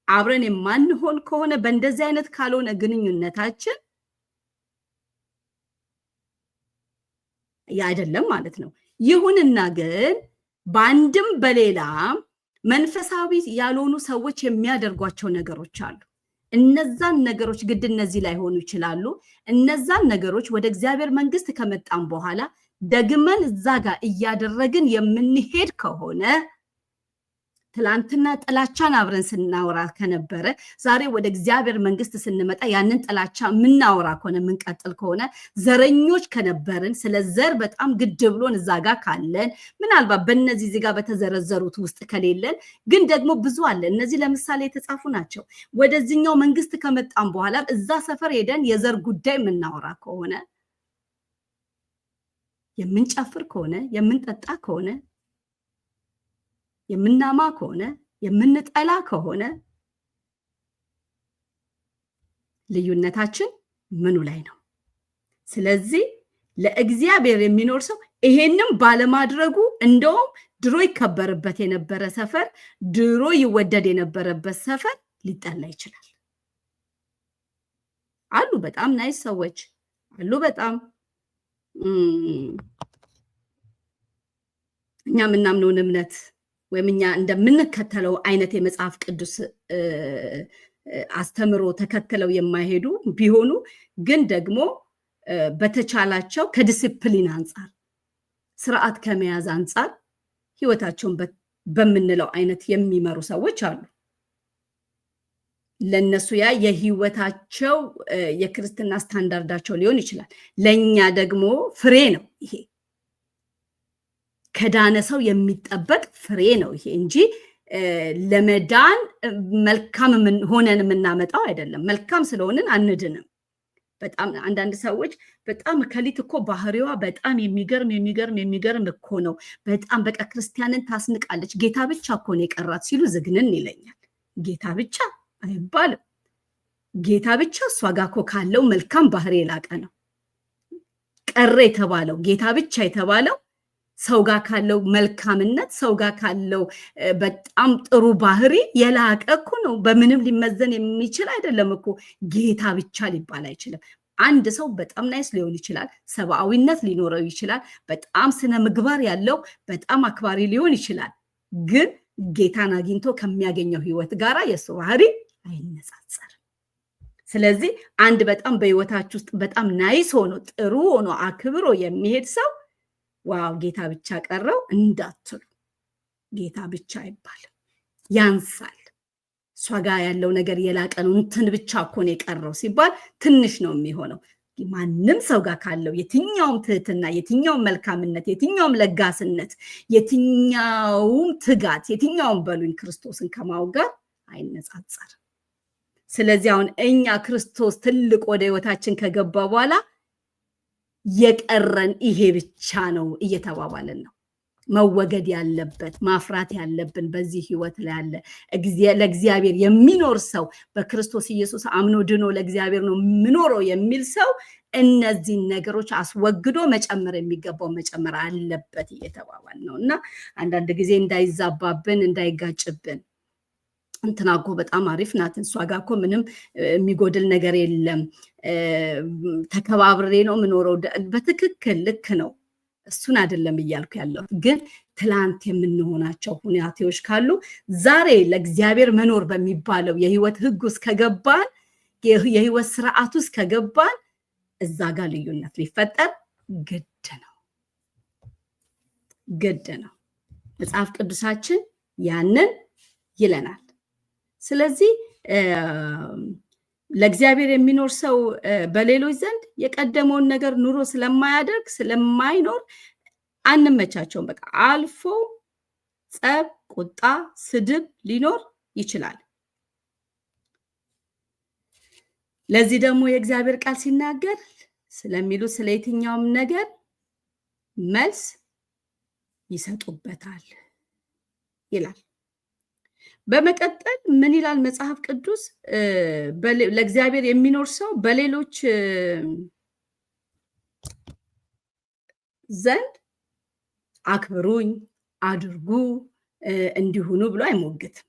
አብረን የማንሆን ከሆነ በእንደዚህ አይነት ካልሆነ ግንኙነታችን ያ አይደለም ማለት ነው። ይሁንና ግን በአንድም በሌላም መንፈሳዊ ያልሆኑ ሰዎች የሚያደርጓቸው ነገሮች አሉ። እነዛን ነገሮች ግድ እነዚህ ላይሆኑ ይችላሉ። እነዛን ነገሮች ወደ እግዚአብሔር መንግስት ከመጣን በኋላ ደግመን እዛ ጋር እያደረግን የምንሄድ ከሆነ ትላንትና ጥላቻን አብረን ስናወራ ከነበረ ዛሬ ወደ እግዚአብሔር መንግስት ስንመጣ ያንን ጥላቻ የምናወራ ከሆነ የምንቀጥል ከሆነ ዘረኞች ከነበርን ስለ ዘር በጣም ግድ ብሎን እዛ ጋር ካለን ምናልባት በእነዚህ እዚህ ጋር በተዘረዘሩት ውስጥ ከሌለን ግን ደግሞ ብዙ አለ። እነዚህ ለምሳሌ የተጻፉ ናቸው። ወደዚህኛው መንግስት ከመጣን በኋላ እዛ ሰፈር ሄደን የዘር ጉዳይ የምናወራ ከሆነ የምንጨፍር ከሆነ የምንጠጣ ከሆነ የምናማ ከሆነ የምንጠላ ከሆነ ልዩነታችን ምኑ ላይ ነው? ስለዚህ ለእግዚአብሔር የሚኖር ሰው ይሄንም ባለማድረጉ እንደውም ድሮ ይከበርበት የነበረ ሰፈር፣ ድሮ ይወደድ የነበረበት ሰፈር ሊጠላ ይችላል። አሉ በጣም ናይስ ሰዎች አሉ። በጣም እኛ የምናምነውን እምነት ወይም እኛ እንደምንከተለው አይነት የመጽሐፍ ቅዱስ አስተምሮ ተከትለው የማይሄዱ ቢሆኑ ግን ደግሞ በተቻላቸው ከዲሲፕሊን አንጻር ስርዓት ከመያዝ አንጻር ህይወታቸውን በምንለው አይነት የሚመሩ ሰዎች አሉ። ለነሱ ያ የህይወታቸው የክርስትና ስታንዳርዳቸው ሊሆን ይችላል። ለኛ ደግሞ ፍሬ ነው ይሄ። ከዳነ ሰው የሚጠበቅ ፍሬ ነው ይሄ እንጂ ለመዳን መልካም ሆነን የምናመጣው አይደለም። መልካም ስለሆንን አንድንም። በጣም አንዳንድ ሰዎች በጣም ከሊት እኮ ባህሪዋ በጣም የሚገርም እኮ ነው፣ በጣም በቃ ክርስቲያንን ታስንቃለች፣ ጌታ ብቻ እኮ ነው የቀራት ሲሉ ዝግንን ይለኛል። ጌታ ብቻ አይባልም። ጌታ ብቻ እሷ ጋር እኮ ካለው መልካም ባህሪ የላቀ ነው። ቀረ የተባለው ጌታ ብቻ የተባለው ሰው ጋር ካለው መልካምነት፣ ሰው ጋር ካለው በጣም ጥሩ ባህሪ የላቀ እኮ ነው። በምንም ሊመዘን የሚችል አይደለም እኮ። ጌታ ብቻ ሊባል አይችልም። አንድ ሰው በጣም ናይስ ሊሆን ይችላል፣ ሰብአዊነት ሊኖረው ይችላል፣ በጣም ስነ ምግባር ያለው በጣም አክባሪ ሊሆን ይችላል። ግን ጌታን አግኝቶ ከሚያገኘው ህይወት ጋራ የእሱ ባህሪ አይነጻጸርም። ስለዚህ አንድ በጣም በህይወታችሁ ውስጥ በጣም ናይስ ሆኖ ጥሩ ሆኖ አክብሮ የሚሄድ ሰው ዋው ጌታ ብቻ ቀረው እንዳትሉ። ጌታ ብቻ አይባልም፣ ያንሳል። እሷ ጋር ያለው ነገር የላቀ ነው፣ እንትን ብቻ እኮ ነው የቀረው ሲባል ትንሽ ነው የሚሆነው። ማንም ሰው ጋር ካለው የትኛውም ትህትና፣ የትኛውም መልካምነት፣ የትኛውም ለጋስነት፣ የትኛውም ትጋት፣ የትኛውም በሉኝ ክርስቶስን ከማውጋት አይነጻጸርም። ስለዚህ አሁን እኛ ክርስቶስ ትልቅ ወደ ህይወታችን ከገባ በኋላ የቀረን ይሄ ብቻ ነው እየተባባልን ነው። መወገድ ያለበት ማፍራት ያለብን በዚህ ህይወት ላይ ያለ ለእግዚአብሔር የሚኖር ሰው በክርስቶስ ኢየሱስ አምኖ ድኖ ለእግዚአብሔር ነው የምኖረው የሚል ሰው እነዚህን ነገሮች አስወግዶ መጨመር የሚገባው መጨመር አለበት እየተባባል ነው። እና አንዳንድ ጊዜ እንዳይዛባብን እንዳይጋጭብን እንትና እኮ በጣም አሪፍ ናት፣ እሷ ጋር እኮ ምንም የሚጎድል ነገር የለም፣ ተከባብሬ ነው የምኖረው። በትክክል ልክ ነው፣ እሱን አይደለም እያልኩ ያለው። ግን ትላንት የምንሆናቸው ሁኔታዎች ካሉ ዛሬ ለእግዚአብሔር መኖር በሚባለው የህይወት ህግ ውስጥ ከገባን፣ የህይወት ስርዓት ውስጥ ከገባን እዛ ጋር ልዩነት ሊፈጠር ግድ ነው። መጽሐፍ ቅዱሳችን ያንን ይለናል። ስለዚህ ለእግዚአብሔር የሚኖር ሰው በሌሎች ዘንድ የቀደመውን ነገር ኑሮ ስለማያደርግ ስለማይኖር አንመቻቸውም። በቃ አልፎ ጸብ፣ ቁጣ፣ ስድብ ሊኖር ይችላል። ለዚህ ደግሞ የእግዚአብሔር ቃል ሲናገር ስለሚሉ ስለ የትኛውም ነገር መልስ ይሰጡበታል ይላል። በመቀጠል ምን ይላል መጽሐፍ ቅዱስ? ለእግዚአብሔር የሚኖር ሰው በሌሎች ዘንድ አክብሩኝ፣ አድርጉ፣ እንዲሁኑ ብሎ አይሞግትም።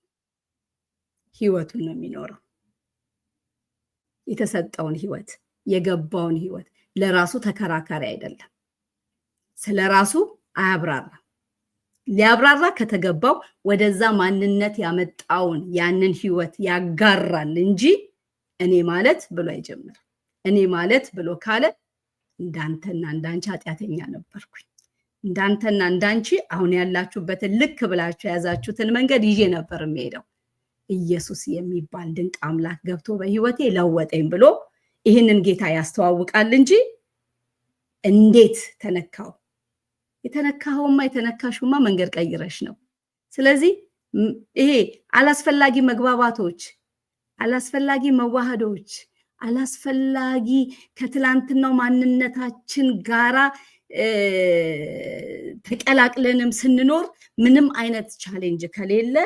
ህይወቱን ነው የሚኖረው። የተሰጠውን ህይወት፣ የገባውን ህይወት። ለራሱ ተከራካሪ አይደለም። ስለራሱ አያብራራ። ሊያብራራ ከተገባው ወደዛ ማንነት ያመጣውን ያንን ህይወት ያጋራል እንጂ እኔ ማለት ብሎ አይጀምር። እኔ ማለት ብሎ ካለ እንዳንተና እንዳንቺ ኃጢአተኛ ነበርኩኝ፣ እንዳንተና እንዳንቺ አሁን ያላችሁበትን ልክ ብላችሁ የያዛችሁትን መንገድ ይዤ ነበር የሚሄደው። ኢየሱስ የሚባል ድንቅ አምላክ ገብቶ በህይወቴ ለወጠኝ ብሎ ይህንን ጌታ ያስተዋውቃል እንጂ እንዴት ተነካው? የተነካውማ የተነካሽውማ መንገድ ቀይረሽ ነው። ስለዚህ ይሄ አላስፈላጊ መግባባቶች፣ አላስፈላጊ መዋሃዶች፣ አላስፈላጊ ከትላንትናው ማንነታችን ጋራ ተቀላቅለንም ስንኖር ምንም አይነት ቻሌንጅ ከሌለ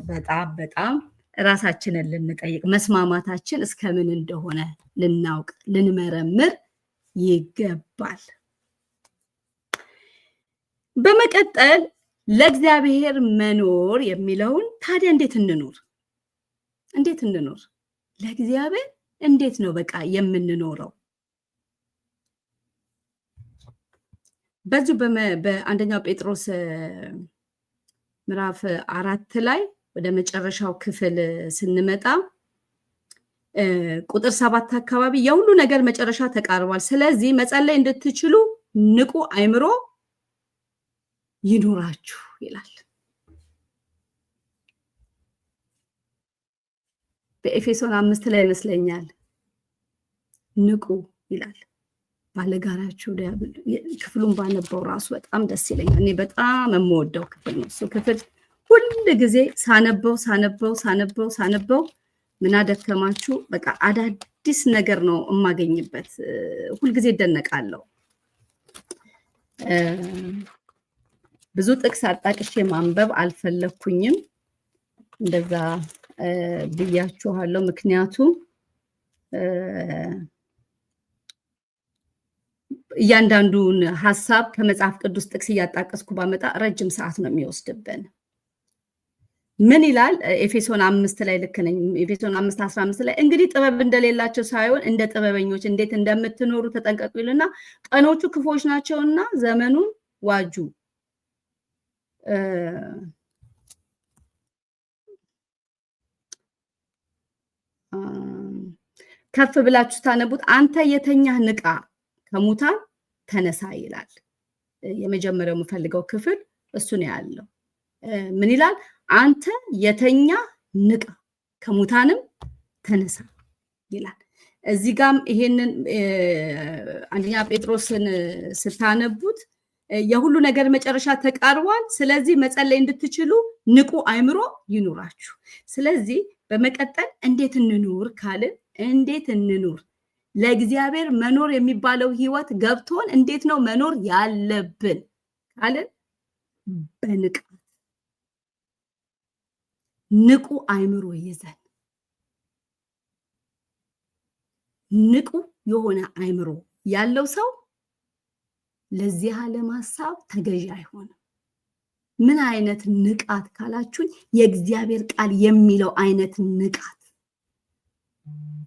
በጣም በጣም ራሳችንን ልንጠይቅ፣ መስማማታችን እስከምን እንደሆነ ልናውቅ፣ ልንመረምር ይገባል። በመቀጠል ለእግዚአብሔር መኖር የሚለውን ታዲያ እንዴት እንኖር? እንዴት እንኖር? ለእግዚአብሔር እንዴት ነው በቃ የምንኖረው? በዚሁ በአንደኛው ጴጥሮስ ምዕራፍ 4 ላይ ወደ መጨረሻው ክፍል ስንመጣ ቁጥር 7 አካባቢ የሁሉ ነገር መጨረሻ ተቃርቧል፣ ስለዚህ መጸለይ እንድትችሉ ንቁ አእምሮ ይኑራችሁ ይላል። በኤፌሶን 5 ላይ ይመስለኛል ንቁ ይላል። ባለጋራችሁ ክፍሉን ባነበው ራሱ በጣም ደስ ይለኛል። እኔ በጣም የምወደው ክፍል ነው እሱ ክፍል። ሁል ጊዜ ሳነበው ምን አደከማችሁ በቃ አዳዲስ ነገር ነው የማገኝበት። ሁል ጊዜ እደነቃለሁ። ብዙ ጥቅስ አጣቅሼ ማንበብ አልፈለኩኝም፣ እንደዛ ብያችኋለሁ። ምክንያቱም እያንዳንዱን ሐሳብ ከመጽሐፍ ቅዱስ ጥቅስ እያጣቀስኩ ባመጣ ረጅም ሰዓት ነው የሚወስድብን። ምን ይላል ኤፌሶን 5 ላይ? ልክ ነኝ። ኤፌሶን 5:15 ላይ እንግዲህ ጥበብ እንደሌላቸው ሳይሆን እንደ ጥበበኞች እንዴት እንደምትኖሩ ተጠንቀቁ ይልና ቀኖቹ ክፉዎች ናቸውና ዘመኑን ዋጁ። ከፍ ብላችሁ ታነቡት። አንተ የተኛህ ንቃ፣ ከሙታን ተነሳ ይላል። የመጀመሪያው የምፈልገው ክፍል እሱ ነው ያለው። ምን ይላል? አንተ የተኛ ንቃ፣ ከሙታንም ተነሳ ይላል። እዚህ ጋም ይሄንን አንደኛ ጴጥሮስን ስታነቡት የሁሉ ነገር መጨረሻ ተቃርቧል፣ ስለዚህ መጸለይ እንድትችሉ ንቁ አእምሮ ይኑራችሁ። ስለዚህ በመቀጠል እንዴት እንኑር ካልን እንዴት እንኑር? ለእግዚአብሔር መኖር የሚባለው ህይወት ገብቶን እንዴት ነው መኖር ያለብን ካልን በንቃት ንቁ አእምሮ ይዘን ንቁ የሆነ አእምሮ ያለው ሰው ለዚህ ዓለም ሐሳብ ተገዢ አይሆንም። ምን አይነት ንቃት ካላችሁኝ የእግዚአብሔር ቃል የሚለው አይነት ንቃት።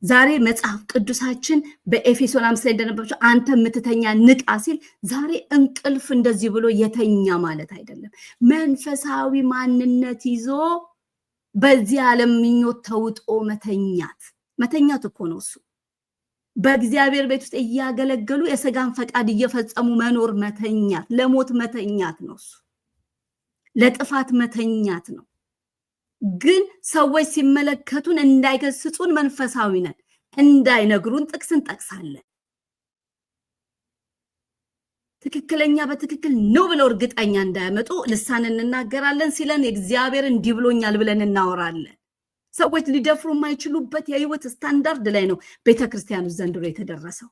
ዛሬ መጽሐፍ ቅዱሳችን በኤፌሶን 5 ላይ እንደነበረው አንተ የምትተኛ ንቃ ሲል ዛሬ እንቅልፍ እንደዚህ ብሎ የተኛ ማለት አይደለም። መንፈሳዊ ማንነት ይዞ በዚህ ዓለም ምኞት ተውጦ መተኛት እኮ ነው እሱ። በእግዚአብሔር ቤት ውስጥ እያገለገሉ የሥጋን ፈቃድ እየፈጸሙ መኖር መተኛት፣ ለሞት መተኛት ነው እሱ። ለጥፋት መተኛት ነው። ግን ሰዎች ሲመለከቱን እንዳይገስጹን መንፈሳዊ ነን፣ እንዳይነግሩን ጥቅስ እንጠቅሳለን። ትክክለኛ በትክክል ነው ብለው እርግጠኛ እንዳያመጡ ልሳን እንናገራለን። ሲለን እግዚአብሔር እንዲህ ብሎኛል ብለን እናወራለን። ሰዎች ሊደፍሩ የማይችሉበት የህይወት ስታንዳርድ ላይ ነው ቤተክርስቲያኑ ዘንድሮ የተደረሰው።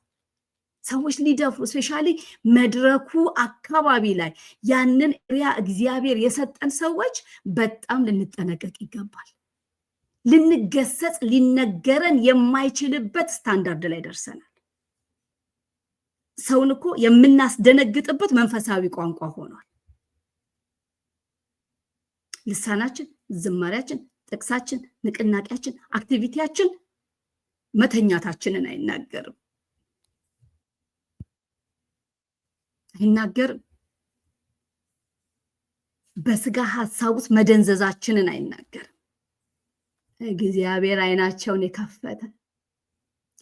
ሰዎች ሊደፍሩ ስፔሻሊ መድረኩ አካባቢ ላይ ያንን ሪያ እግዚአብሔር የሰጠን ሰዎች በጣም ልንጠነቀቅ ይገባል። ልንገሰጽ ሊነገረን የማይችልበት ስታንዳርድ ላይ ደርሰናል። ሰውን እኮ የምናስደነግጥበት መንፈሳዊ ቋንቋ ሆኗል። ልሳናችን፣ ዝማሪያችን፣ ጥቅሳችን፣ ንቅናቄያችን፣ አክቲቪቲያችን መተኛታችንን አይናገርም። በስጋ ሐሳብ ውስጥ መደንዘዛችንን አይናገርም። እግዚአብሔር አይናቸውን የከፈተ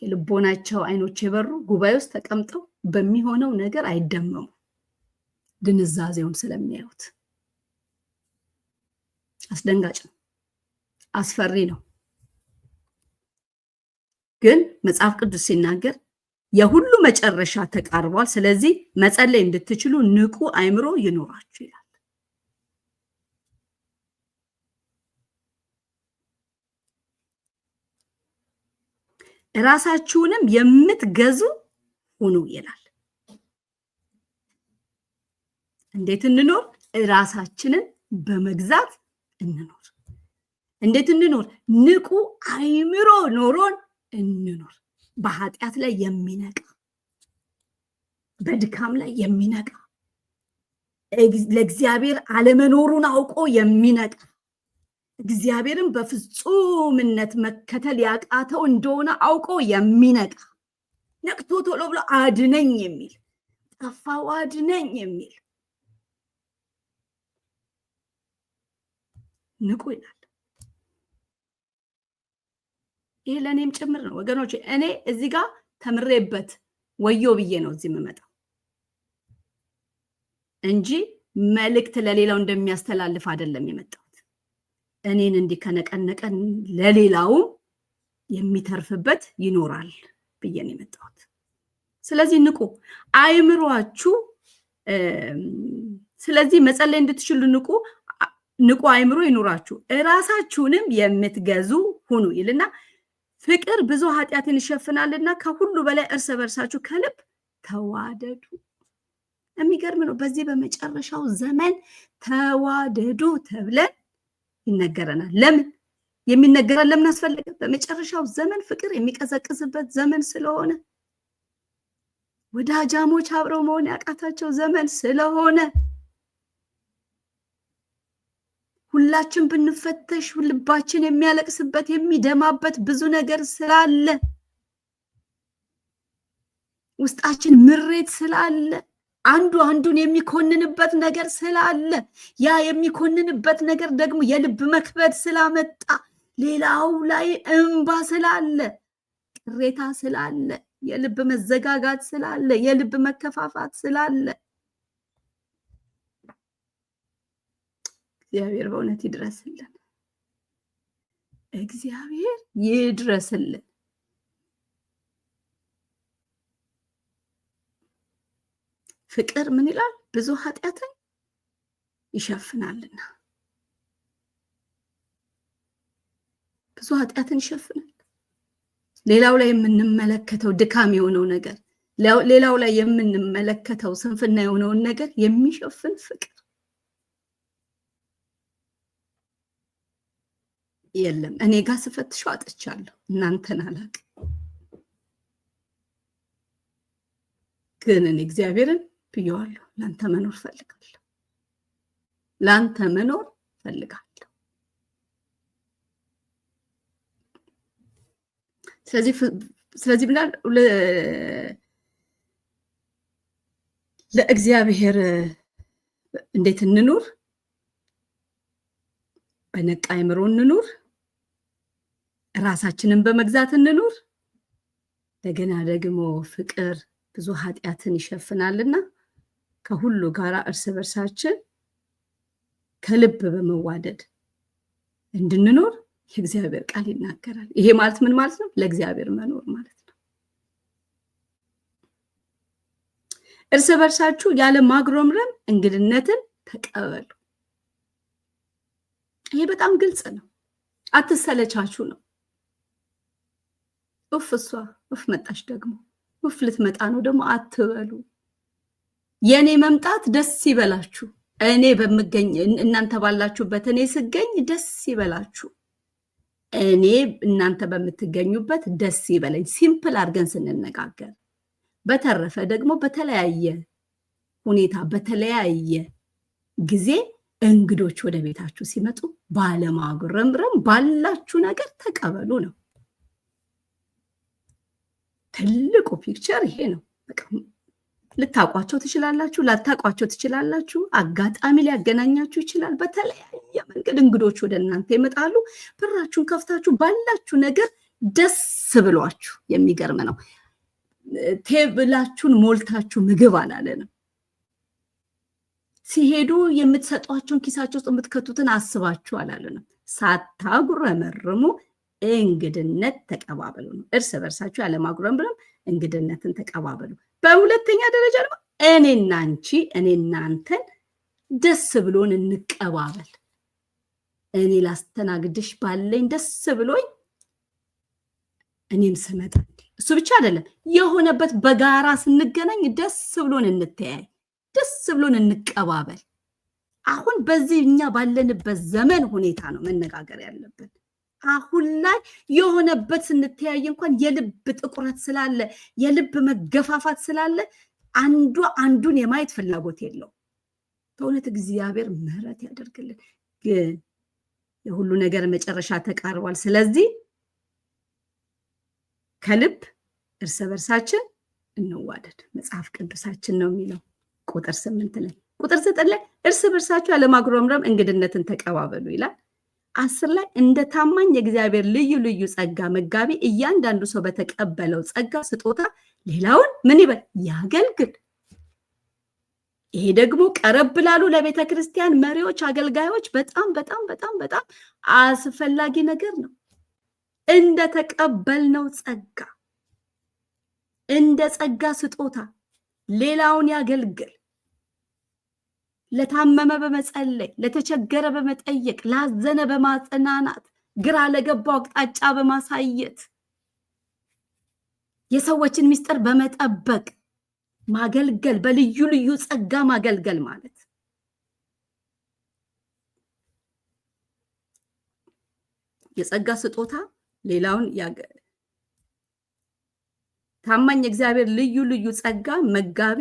የልቦናቸው አይኖች የበሩ ጉባኤ ውስጥ ተቀምጠው በሚሆነው ነገር አይደመሙ፣ ድንዛዜውን ስለሚያዩት። አስደንጋጭ ነው፣ አስፈሪ ነው። ግን መጽሐፍ ቅዱስ ሲናገር የሁሉ መጨረሻ ተቃርቧል፣ ስለዚህ መጸለይ እንድትችሉ ንቁ አእምሮ ይኖራችሁ ይላል። ራሳችሁንም የምትገዙ ሁኑ ይላል። እንዴት እንኖር? ራሳችንን በመግዛት እንኖር። እንዴት እንኖር? ንቁ አእምሮ ኖሮን እንኖር። በኃጢአት ላይ የሚነቃ፣ በድካም ላይ የሚነቃ፣ ለእግዚአብሔር አለመኖሩን አውቆ የሚነቃ፣ እግዚአብሔርን በፍጹምነት መከተል ያቃተው እንደሆነ አውቆ የሚነቃ፣ ነቅቶ ቶሎ ብሎ አድነኝ የሚል፣ ጠፋው አድነኝ የሚል ንቁ ይላል። ይሄ ለእኔም ጭምር ነው ወገኖች። እኔ እዚህ ጋር ተምሬበት ወዮ ብዬ ነው እዚህ የምመጣው እንጂ መልእክት ለሌላው እንደሚያስተላልፍ አይደለም የመጣሁት። እኔን እንዲከነቀነቀን ለሌላውም የሚተርፍበት ይኖራል ብዬ ነው የመጣሁት። ስለዚህ ንቁ አእምሯችሁ፣ ስለዚህ መጸለይ እንድትችሉ ንቁ አእምሮ ይኑራችሁ፣ እራሳችሁንም የምትገዙ ሁኑ ይልና ፍቅር ብዙ ኃጢአትን ይሸፍናልና ከሁሉ በላይ እርስ በርሳችሁ ከልብ ተዋደዱ። የሚገርም ነው። በዚህ በመጨረሻው ዘመን ተዋደዱ ተብለን ይነገረናል። ለምን የሚነገረን? ለምን አስፈለገ? በመጨረሻው ዘመን ፍቅር የሚቀዘቅዝበት ዘመን ስለሆነ፣ ወዳጃሞች አብረው መሆን ያቃታቸው ዘመን ስለሆነ፣ ሁላችን ብንፈተሽ ልባችን የሚያለቅስበት የሚደማበት ብዙ ነገር ስላለ፣ ውስጣችን ምሬት ስላለ፣ አንዱ አንዱን የሚኮንንበት ነገር ስላለ፣ ያ የሚኮንንበት ነገር ደግሞ የልብ መክበድ ስላመጣ፣ ሌላው ላይ እንባ ስላለ፣ ቅሬታ ስላለ፣ የልብ መዘጋጋት ስላለ፣ የልብ መከፋፋት ስላለ እግዚአብሔር በእውነት ይድረስልን። እግዚአብሔር ይድረስልን። ፍቅር ምን ይላል? ብዙ ኃጢአትን ይሸፍናልና። ብዙ ኃጢአትን ይሸፍናል። ሌላው ላይ የምንመለከተው ድካም የሆነው ነገር፣ ሌላው ላይ የምንመለከተው ስንፍና የሆነውን ነገር የሚሸፍን ፍቅር የለም። እኔ ጋር ስፈትሸው አጥቻለሁ፣ እናንተን አላውቅም። ግን እኔ እግዚአብሔርን ብየዋለሁ፣ ላንተ መኖር ፈልጋለሁ፣ ላንተ መኖር ፈልጋለሁ። ስለዚህ ብላ ለእግዚአብሔር እንዴት እንኑር? በነቃ አእምሮ እንኑር። ራሳችንን በመግዛት እንኑር። እንደገና ደግሞ ፍቅር ብዙ ኃጢአትን ይሸፍናልና ከሁሉ ጋር እርስ በርሳችን ከልብ በመዋደድ እንድንኖር የእግዚአብሔር ቃል ይናገራል። ይሄ ማለት ምን ማለት ነው? ለእግዚአብሔር መኖር ማለት ነው። እርስ በርሳችሁ ያለ ማግሮምረም እንግድነትን ተቀበሉ። ይሄ በጣም ግልጽ ነው። አትሰለቻችሁ ነው። እሷ መጣች ደግሞ ልትመጣ ነው ደግሞ አትበሉ። የኔ መምጣት ደስ ይበላችሁ። እኔ በመገኝ እናንተ ባላችሁበት እኔ ስገኝ ደስ ይበላችሁ። እኔ እናንተ በምትገኙበት ደስ ይበለኝ። ሲምፕል አድርገን ስንነጋገር፣ በተረፈ ደግሞ በተለያየ ሁኔታ በተለያየ ጊዜ እንግዶች ወደ ቤታችሁ ሲመጡ ባለማጉረምረም ባላችሁ ነገር ተቀበሉ ነው። ትልቁ ፒክቸር ይሄ ነው። ልታቋቸው ትችላላችሁ፣ ላታቋቸው ትችላላችሁ። አጋጣሚ ሊያገናኛችሁ ይችላል። በተለያየ መንገድ እንግዶች ወደ እናንተ ይመጣሉ። በራችሁን ከፍታችሁ ባላችሁ ነገር ደስ ብሏችሁ፣ የሚገርም ነው። ቴብላችሁን ሞልታችሁ ምግብ አላለንም። ሲሄዱ የምትሰጧቸውን ኪሳቸው ውስጥ የምትከቱትን አስባችሁ አላለንም። ሳታጉረመርሙ እንግድነት ተቀባበሉ ነው። እርስ በርሳችሁ ያለማጉረምረም እንግድነትን ተቀባበሉ። በሁለተኛ ደረጃ ደግሞ እኔና አንቺ እኔና አንተን ደስ ብሎን እንቀባበል። እኔ ላስተናግድሽ ባለኝ ደስ ብሎኝ እኔም ስመጣ እሱ ብቻ አይደለም የሆነበት በጋራ ስንገናኝ ደስ ብሎን እንተያይ፣ ደስ ብሎን እንቀባበል። አሁን በዚህ እኛ ባለንበት ዘመን ሁኔታ ነው መነጋገር ያለብን። አሁን ላይ የሆነበት ስንተያይ እንኳን የልብ ጥቁረት ስላለ የልብ መገፋፋት ስላለ አንዱ አንዱን የማየት ፍላጎት የለው። በእውነት እግዚአብሔር ምሕረት ያደርግልን። ግን የሁሉ ነገር መጨረሻ ተቃርቧል። ስለዚህ ከልብ እርስ በርሳችን እንዋደድ። መጽሐፍ ቅዱሳችን ነው የሚለው ቁጥር 8 ላይ። ቁጥር 9 ላይ እርስ በርሳችሁ ያለማጉረምረም እንግድነትን ተቀባበሉ ይላል። 10 ላይ እንደ ታማኝ የእግዚአብሔር ልዩ ልዩ ጸጋ መጋቢ እያንዳንዱ ሰው በተቀበለው ጸጋ ስጦታ ሌላውን ምን ይበል? ያገልግል። ይሄ ደግሞ ቀረብ ላሉ ለቤተ ክርስቲያን መሪዎች፣ አገልጋዮች በጣም በጣም በጣም በጣም አስፈላጊ ነገር ነው። እንደ ተቀበልነው ጸጋ እንደ ጸጋ ስጦታ ሌላውን ያገልግል። ለታመመ በመጸለይ፣ ለተቸገረ በመጠየቅ፣ ላዘነ በማጽናናት፣ ግራ ለገባው አቅጣጫ በማሳየት፣ የሰዎችን ምስጢር በመጠበቅ ማገልገል፣ በልዩ ልዩ ጸጋ ማገልገል ማለት የጸጋ ስጦታ ሌላውን ታማኝ እግዚአብሔር ልዩ ልዩ ጸጋ መጋቢ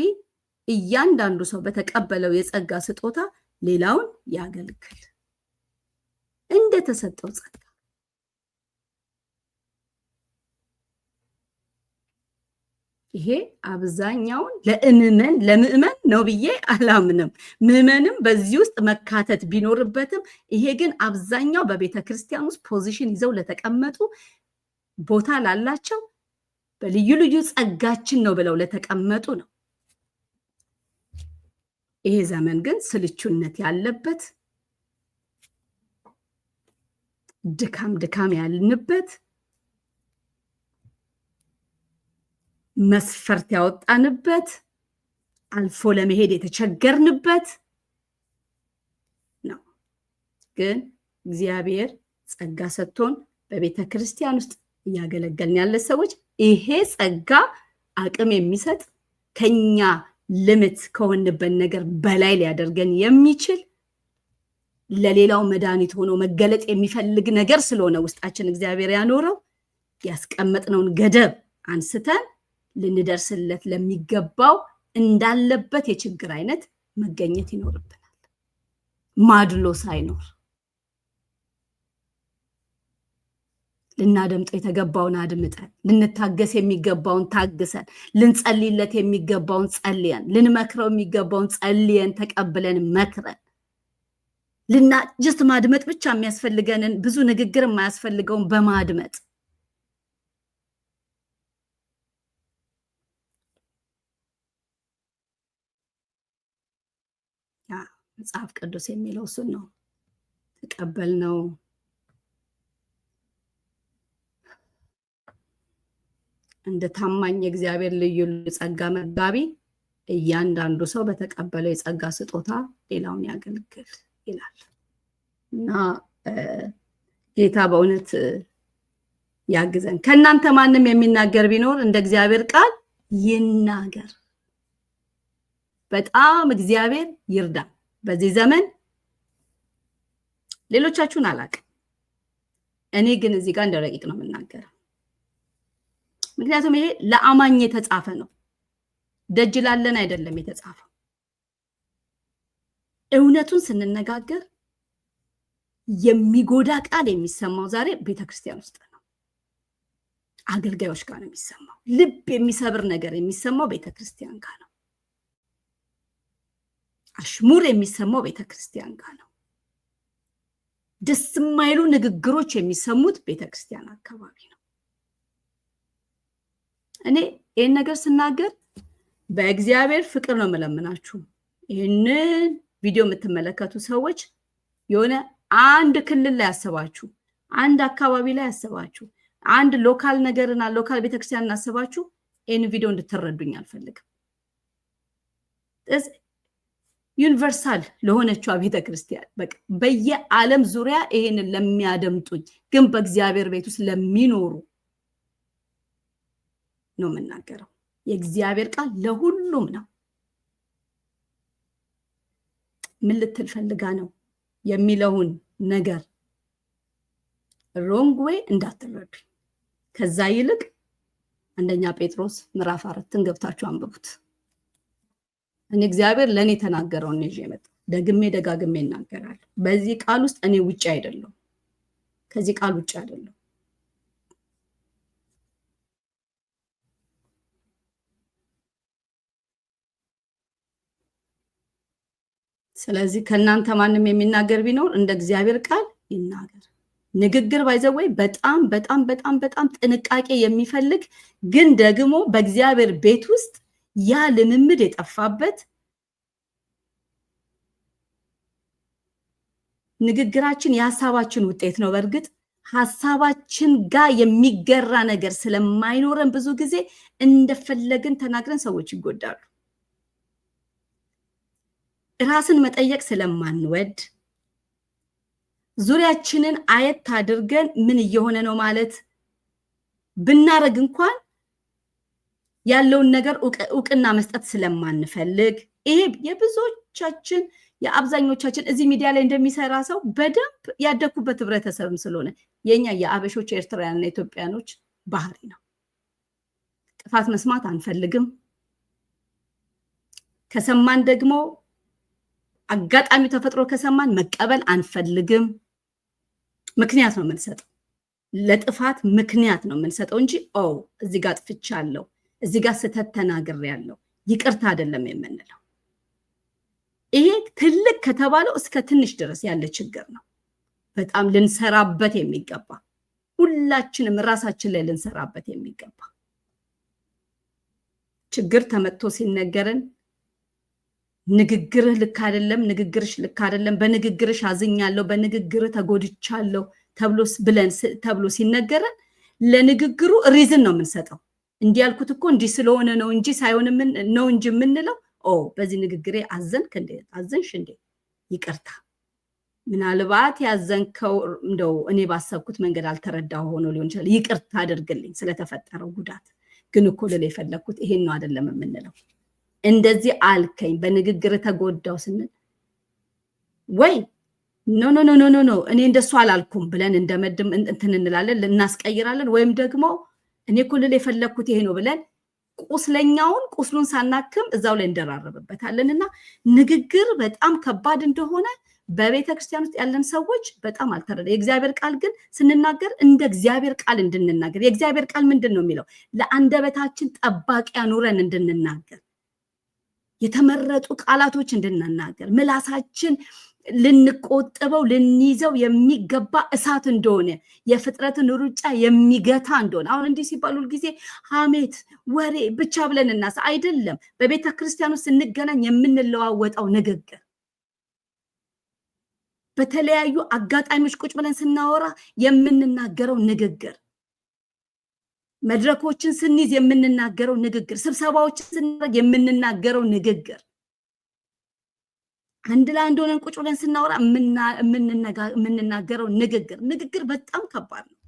እያንዳንዱ ሰው በተቀበለው የጸጋ ስጦታ ሌላውን ያገልግል እንደተሰጠው ጸጋ። ይሄ አብዛኛውን ለምእመን ነው ብዬ አላምንም። ምእመንም በዚህ ውስጥ መካተት ቢኖርበትም ይሄ ግን አብዛኛው በቤተ ክርስቲያን ውስጥ ፖዚሽን ይዘው ለተቀመጡ ቦታ ላላቸው በልዩ ልዩ ጸጋችን ነው ብለው ለተቀመጡ ነው። ይሄ ዘመን ግን ስልቹነት ያለበት ድካም ያልንበት መስፈርት ያወጣንበት አልፎ ለመሄድ የተቸገርንበት ነው። ግን እግዚአብሔር ጸጋ ሰጥቶን በቤተ ክርስቲያን ውስጥ እያገለገልን ያለ ሰዎች ይሄ ጸጋ አቅም የሚሰጥ ከኛ ልምት ከሆንበት ነገር በላይ ሊያደርገን የሚችል ለሌላው መድኃኒት ሆኖ መገለጥ የሚፈልግ ነገር ስለሆነ ውስጣችን እግዚአብሔር ያኖረው ያስቀመጥነውን ገደብ አንስተን ልንደርስለት ለሚገባው እንዳለበት የችግር አይነት መገኘት ይኖርብናል። ማድሎ ሳይኖር ልናደምጠው የተገባውን አድምጠን፣ ልንታገስ የሚገባውን ታግሰን፣ ልንጸልይለት የሚገባውን ጸልየን፣ ልንመክረው የሚገባውን ጸልየን ተቀብለን መክረን፣ ጀስት ማድመጥ ብቻ የሚያስፈልገንን ብዙ ንግግር የማያስፈልገውን በማድመጥ መጽሐፍ ቅዱስ የሚለው እሱን ነው። ተቀበልነው እንደ ታማኝ የእግዚአብሔር ልዩ ጸጋ መጋቢ እያንዳንዱ ሰው በተቀበለው የጸጋ ስጦታ ሌላውን ያገልግል ይላል እና ጌታ በእውነት ያግዘን። ከናንተ ማንም የሚናገር ቢኖር እንደ እግዚአብሔር ቃል ይናገር። በጣም እግዚአብሔር ይርዳ። በዚህ ዘመን ሌሎቻችሁን አላውቅም፣ እኔ ግን እዚህ ጋር እንደ ረቂቅ ነው የምናገረው። ምክንያቱም ይሄ ለአማኝ የተጻፈ ነው፣ ደጅ ላለን አይደለም የተጻፈው። እውነቱን ስንነጋገር የሚጎዳ ቃል የሚሰማው ዛሬ ቤተክርስቲያን ውስጥ ነው፣ አገልጋዮች ጋር ነው የሚሰማው። ልብ የሚሰብር ነገር የሚሰማው ቤተክርስቲያን ጋር ነው። አሽሙር የሚሰማው ቤተክርስቲያን ጋር ነው። ደስ የማይሉ ንግግሮች የሚሰሙት ቤተክርስቲያን አካባቢ ነው። እኔ ይሄን ነገር ስናገር በእግዚአብሔር ፍቅር ነው መለምናችሁ። ይሄንን ቪዲዮ የምትመለከቱ ሰዎች የሆነ አንድ ክልል ላይ ያሰባችሁ፣ አንድ አካባቢ ላይ ያሰባችሁ፣ አንድ ሎካል ነገርና ሎካል ቤተክርስቲያን ያሰባችሁ ይሄን ቪዲዮ እንድትረዱኝ አልፈልግም። ዩኒቨርሳል ለሆነችው ቤተክርስቲያን በቃ በየዓለም ዙሪያ ይሄንን ለሚያደምጡኝ ግን በእግዚአብሔር ቤት ውስጥ ለሚኖሩ ነው የምናገረው። የእግዚአብሔር ቃል ለሁሉም ነው። ምን ልትል ፈልጋ ነው የሚለውን ነገር ሮንግ ዌይ እንዳትረዱ። ከዛ ይልቅ አንደኛ ጴጥሮስ ምዕራፍ 4ን ገብታችሁ አንብቡት። እኔ እግዚአብሔር ለኔ ተናገረውን ነው የመጣው። ደግሜ ደጋግሜ እናገራለሁ። በዚህ ቃል ውስጥ እኔ ውጪ አይደለም፣ ከዚህ ቃል ውጪ አይደለም። ስለዚህ ከናንተ ማንም የሚናገር ቢኖር እንደ እግዚአብሔር ቃል ይናገር። ንግግር ባይዘወይ በጣም በጣም በጣም በጣም ጥንቃቄ የሚፈልግ ግን ደግሞ በእግዚአብሔር ቤት ውስጥ ያ ልምምድ የጠፋበት ንግግራችን የሐሳባችን ውጤት ነው። በእርግጥ ሐሳባችን ጋር የሚገራ ነገር ስለማይኖረን ብዙ ጊዜ እንደፈለግን ተናግረን ሰዎች ይጎዳሉ። ራስን መጠየቅ ስለማንወድ ዙሪያችንን አየት አድርገን ምን እየሆነ ነው ማለት ብናረግ እንኳን ያለውን ነገር እውቅና መስጠት ስለማንፈልግ ይሄ የብዙዎቻችን የአብዛኞቻችን እዚህ ሚዲያ ላይ እንደሚሰራ ሰው በደንብ ያደኩበት ህብረተሰብም ስለሆነ የኛ የአበሾች ኤርትራውያንና ኢትዮጵያኖች ባህሪ ነው። ጥፋት መስማት አንፈልግም። ከሰማን ደግሞ አጋጣሚ ተፈጥሮ ከሰማን መቀበል አንፈልግም። ምክንያት ነው የምንሰጠው፣ ለጥፋት ምክንያት ነው የምንሰጠው እንጂ እዚህ ጋር ጥፍቻለሁ፣ እዚህ ጋር ስህተት ተናግሬያለሁ ይቅርታ አይደለም የምንለው። ይሄ ትልቅ ከተባለው እስከ ትንሽ ድረስ ያለ ችግር ነው። በጣም ልንሰራበት የሚገባ ሁላችንም ራሳችን ላይ ልንሰራበት የሚገባ ችግር ተመጥቶ ሲነገረን ንግግርህ ልክ አይደለም፣ ንግግርሽ ልክ አይደለም፣ በንግግርሽ አዝኛለሁ፣ በንግግርህ ተጎድቻለሁ ተብሎ ሲነገረን ለንግግሩ ሪዝን ነው የምንሰጠው። እንዲያልኩት እኮ እንዲህ ስለሆነ ነው እንጂ ሳይሆን ነው እንጂ የምንለው በዚህ ንግግሬ አዘንሽ እንዴ ይቅርታ፣ ምናልባት ያዘንከው እንደው እኔ ባሰብኩት መንገድ አልተረዳው ሆኖ ሊሆን ይችላል፣ ይቅርታ አድርግልኝ ስለተፈጠረው ጉዳት፣ ግን እኮ ልል የፈለኩት ይሄን ነው አይደለም የምንለው። እንደዚህ አልከኝ በንግግር ተጎዳው ስንል ወይ ኖ ኖ ኖ ኖ ኖ እኔ እንደሱ አላልኩም ብለን እንደመድም እንትን እንላለን፣ እናስቀይራለን። ወይም ደግሞ እኔ እኮ ልል የፈለኩት ይሄ ነው ብለን ቁስለኛውን ቁስሉን ሳናክም እዛው ላይ እንደራረበበታለንና ንግግር በጣም ከባድ እንደሆነ በቤተክርስቲያን ውስጥ ያለን ሰዎች በጣም አልተረዳ። የእግዚአብሔር ቃል ግን ስንናገር እንደ እግዚአብሔር ቃል እንድንናገር፣ የእግዚአብሔር ቃል ምንድን ነው የሚለው? ለአንደበታችን ጠባቂ አኑረን እንድንናገር፣ የተመረጡ ቃላቶች እንድንናገር፣ ምላሳችን ልንቆጥበው ልንይዘው የሚገባ እሳት እንደሆነ፣ የፍጥረትን ሩጫ የሚገታ እንደሆነ። አሁን እንዲህ ሲባል ሁል ጊዜ ሐሜት ወሬ ብቻ ብለን እናስ አይደለም። በቤተ ክርስቲያን ውስጥ ስንገናኝ የምንለዋወጠው ንግግር፣ በተለያዩ አጋጣሚዎች ቁጭ ብለን ስናወራ የምንናገረው ንግግር፣ መድረኮችን ስንይዝ የምንናገረው ንግግር፣ ስብሰባዎችን ስናደርግ የምንናገረው ንግግር አንድ ላይ እንደሆነን ቁጭ ብለን ስናወራ የምንናገረው ንግግር በጣም ከባድ ነው።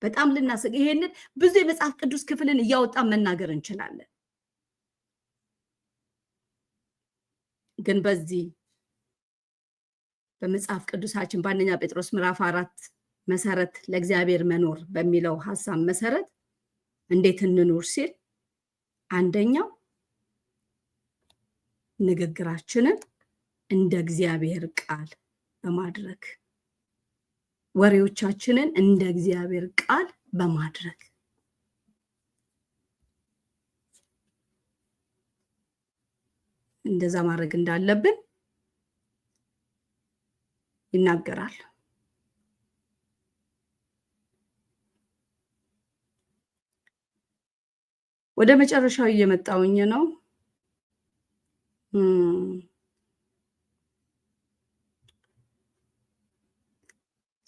በጣም ልናስቅ ይሄንን ብዙ የመጽሐፍ ቅዱስ ክፍልን እያወጣን መናገር እንችላለን። ግን በዚህ በመጽሐፍ ቅዱሳችን በአንደኛ ጴጥሮስ ምዕራፍ 4 መሰረት ለእግዚአብሔር መኖር በሚለው ሐሳብ መሰረት እንዴት እንኑር ሲል አንደኛው ንግግራችንን እንደ እግዚአብሔር ቃል በማድረግ ወሬዎቻችንን እንደ እግዚአብሔር ቃል በማድረግ እንደዛ ማድረግ እንዳለብን ይናገራል። ወደ መጨረሻው እየመጣውኝ ነው።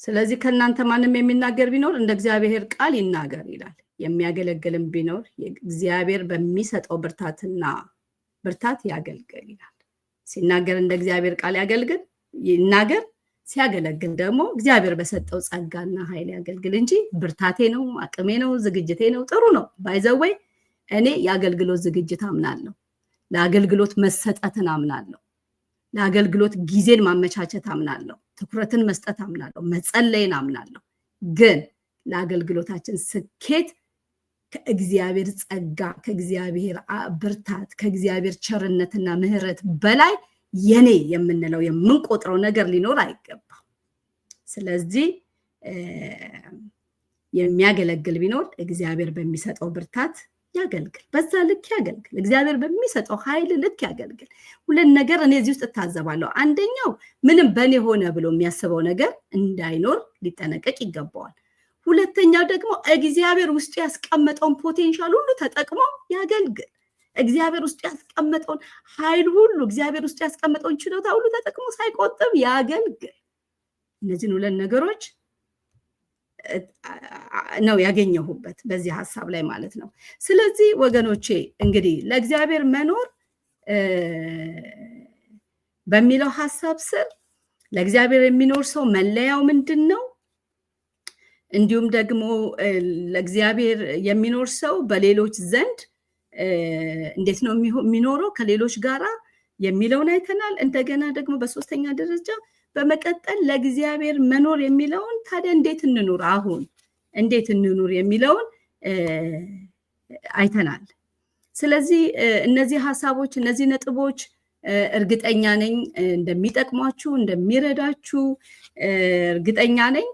ስለዚህ ከናንተ ማንም የሚናገር ቢኖር እንደ እግዚአብሔር ቃል ይናገር ይላል። የሚያገለግልም ቢኖር እግዚአብሔር በሚሰጠው ብርታት ያገልግል ይላል። ሲናገር እንደ እግዚአብሔር ቃል ይናገር፣ ሲያገለግል ደግሞ እግዚአብሔር በሰጠው ጸጋና ኃይል ያገልግል እንጂ ብርታቴ ነው፣ አቅሜ ነው፣ ዝግጅቴ ነው ጥሩ ነው ባይዘወይ እኔ የአገልግሎት ዝግጅት አምናለሁ። ለአገልግሎት መሰጠትን አምናለሁ። ለአገልግሎት ጊዜን ማመቻቸት አምናለሁ። ትኩረትን መስጠት አምናለሁ። መጸለይን አምናለሁ። ግን ለአገልግሎታችን ስኬት ከእግዚአብሔር ጸጋ፣ ከእግዚአብሔር ብርታት፣ ከእግዚአብሔር ቸርነትና ምሕረት በላይ የኔ የምንለው የምንቆጥረው ነገር ሊኖር አይገባም። ስለዚህ የሚያገለግል ቢኖር እግዚአብሔር በሚሰጠው ብርታት ያገልግል፣ በዛ ልክ ያገልግል። እግዚአብሔር በሚሰጠው ኃይል ልክ ያገልግል። ሁለት ነገር እኔ እዚህ ውስጥ እታዘባለሁ። አንደኛው ምንም በኔ ሆነ ብሎ የሚያስበው ነገር እንዳይኖር ሊጠነቀቅ ይገባዋል። ሁለተኛው ደግሞ እግዚአብሔር ውስጡ ያስቀመጠውን ፖቴንሻል ሁሉ ተጠቅሞ ያገልግል። እግዚአብሔር ውስጡ ያስቀመጠውን ኃይል ሁሉ፣ እግዚአብሔር ውስጡ ያስቀመጠውን ችሎታ ሁሉ ተጠቅሞ ሳይቆጥብ ያገልግል። እነዚህን ሁለት ነገሮች ነው ያገኘሁበት በዚህ ሐሳብ ላይ ማለት ነው። ስለዚህ ወገኖቼ እንግዲህ ለእግዚአብሔር መኖር በሚለው ሐሳብ ስር ለእግዚአብሔር የሚኖር ሰው መለያው ምንድን ነው? እንዲሁም ደግሞ ለእግዚአብሔር የሚኖር ሰው በሌሎች ዘንድ እንዴት ነው የሚኖረው ከሌሎች ጋራ የሚለውን አይተናል። እንደገና ደግሞ በሶስተኛ ደረጃ በመቀጠል ለእግዚአብሔር መኖር የሚለውን ታዲያ እንዴት እንኑር፣ አሁን እንዴት እንኑር የሚለውን አይተናል። ስለዚህ እነዚህ ሐሳቦች፣ እነዚህ ነጥቦች እርግጠኛ ነኝ እንደሚጠቅሟችሁ፣ እንደሚረዳችሁ እርግጠኛ ነኝ።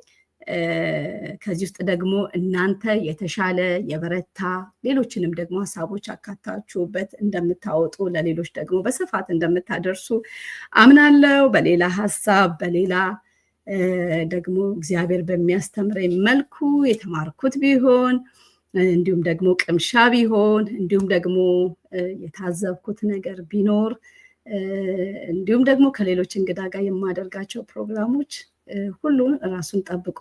ከዚህ ውስጥ ደግሞ እናንተ የተሻለ የበረታ ሌሎችንም ደግሞ ሐሳቦች አካታችሁበት እንደምታወጡ ለሌሎች ደግሞ በስፋት እንደምታደርሱ አምናለሁ። በሌላ ሐሳብ በሌላ ደግሞ እግዚአብሔር በሚያስተምረኝ መልኩ የተማርኩት ቢሆን እንዲሁም ደግሞ ቅምሻ ቢሆን እንዲሁም ደግሞ የታዘብኩት ነገር ቢኖር እንዲሁም ደግሞ ከሌሎች እንግዳ ጋር የማደርጋቸው ፕሮግራሞች ሁሉ ራሱን ጠብቆ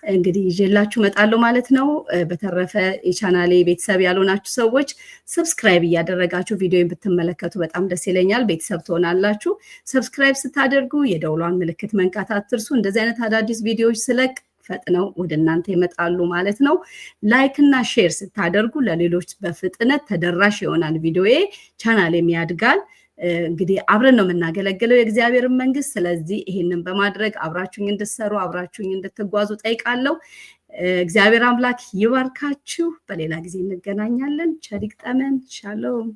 እንግዲህ ይዤላችሁ እመጣለሁ ማለት ነው። በተረፈ የቻናሌ ቤተሰብ ያልሆናችሁ ሰዎች ሰብስክራይብ እያደረጋችሁ ቪዲዮን ብትመለከቱ በጣም ደስ ይለኛል። ቤተሰብ ትሆናላችሁ። ሰብስክራይብ ስታደርጉ የደውሏን ምልክት መንካት አትርሱ። እንደዚህ አይነት አዳዲስ ቪዲዮዎች ስለቅ ፈጥነው ወደ እናንተ ይመጣሉ ማለት ነው። ላይክ እና ሼር ስታደርጉ ለሌሎች በፍጥነት ተደራሽ ይሆናል ቪዲዮዬ፣ ቻናሌም ያድጋል። እንግዲህ አብረን ነው የምናገለግለው የእግዚአብሔርን መንግስት። ስለዚህ ይሄንን በማድረግ አብራችሁኝ እንድትሰሩ አብራችሁኝ እንድትጓዙ ጠይቃለሁ። እግዚአብሔር አምላክ ይባርካችሁ። በሌላ ጊዜ እንገናኛለን። ቸር ይግጠመን። ሻሎም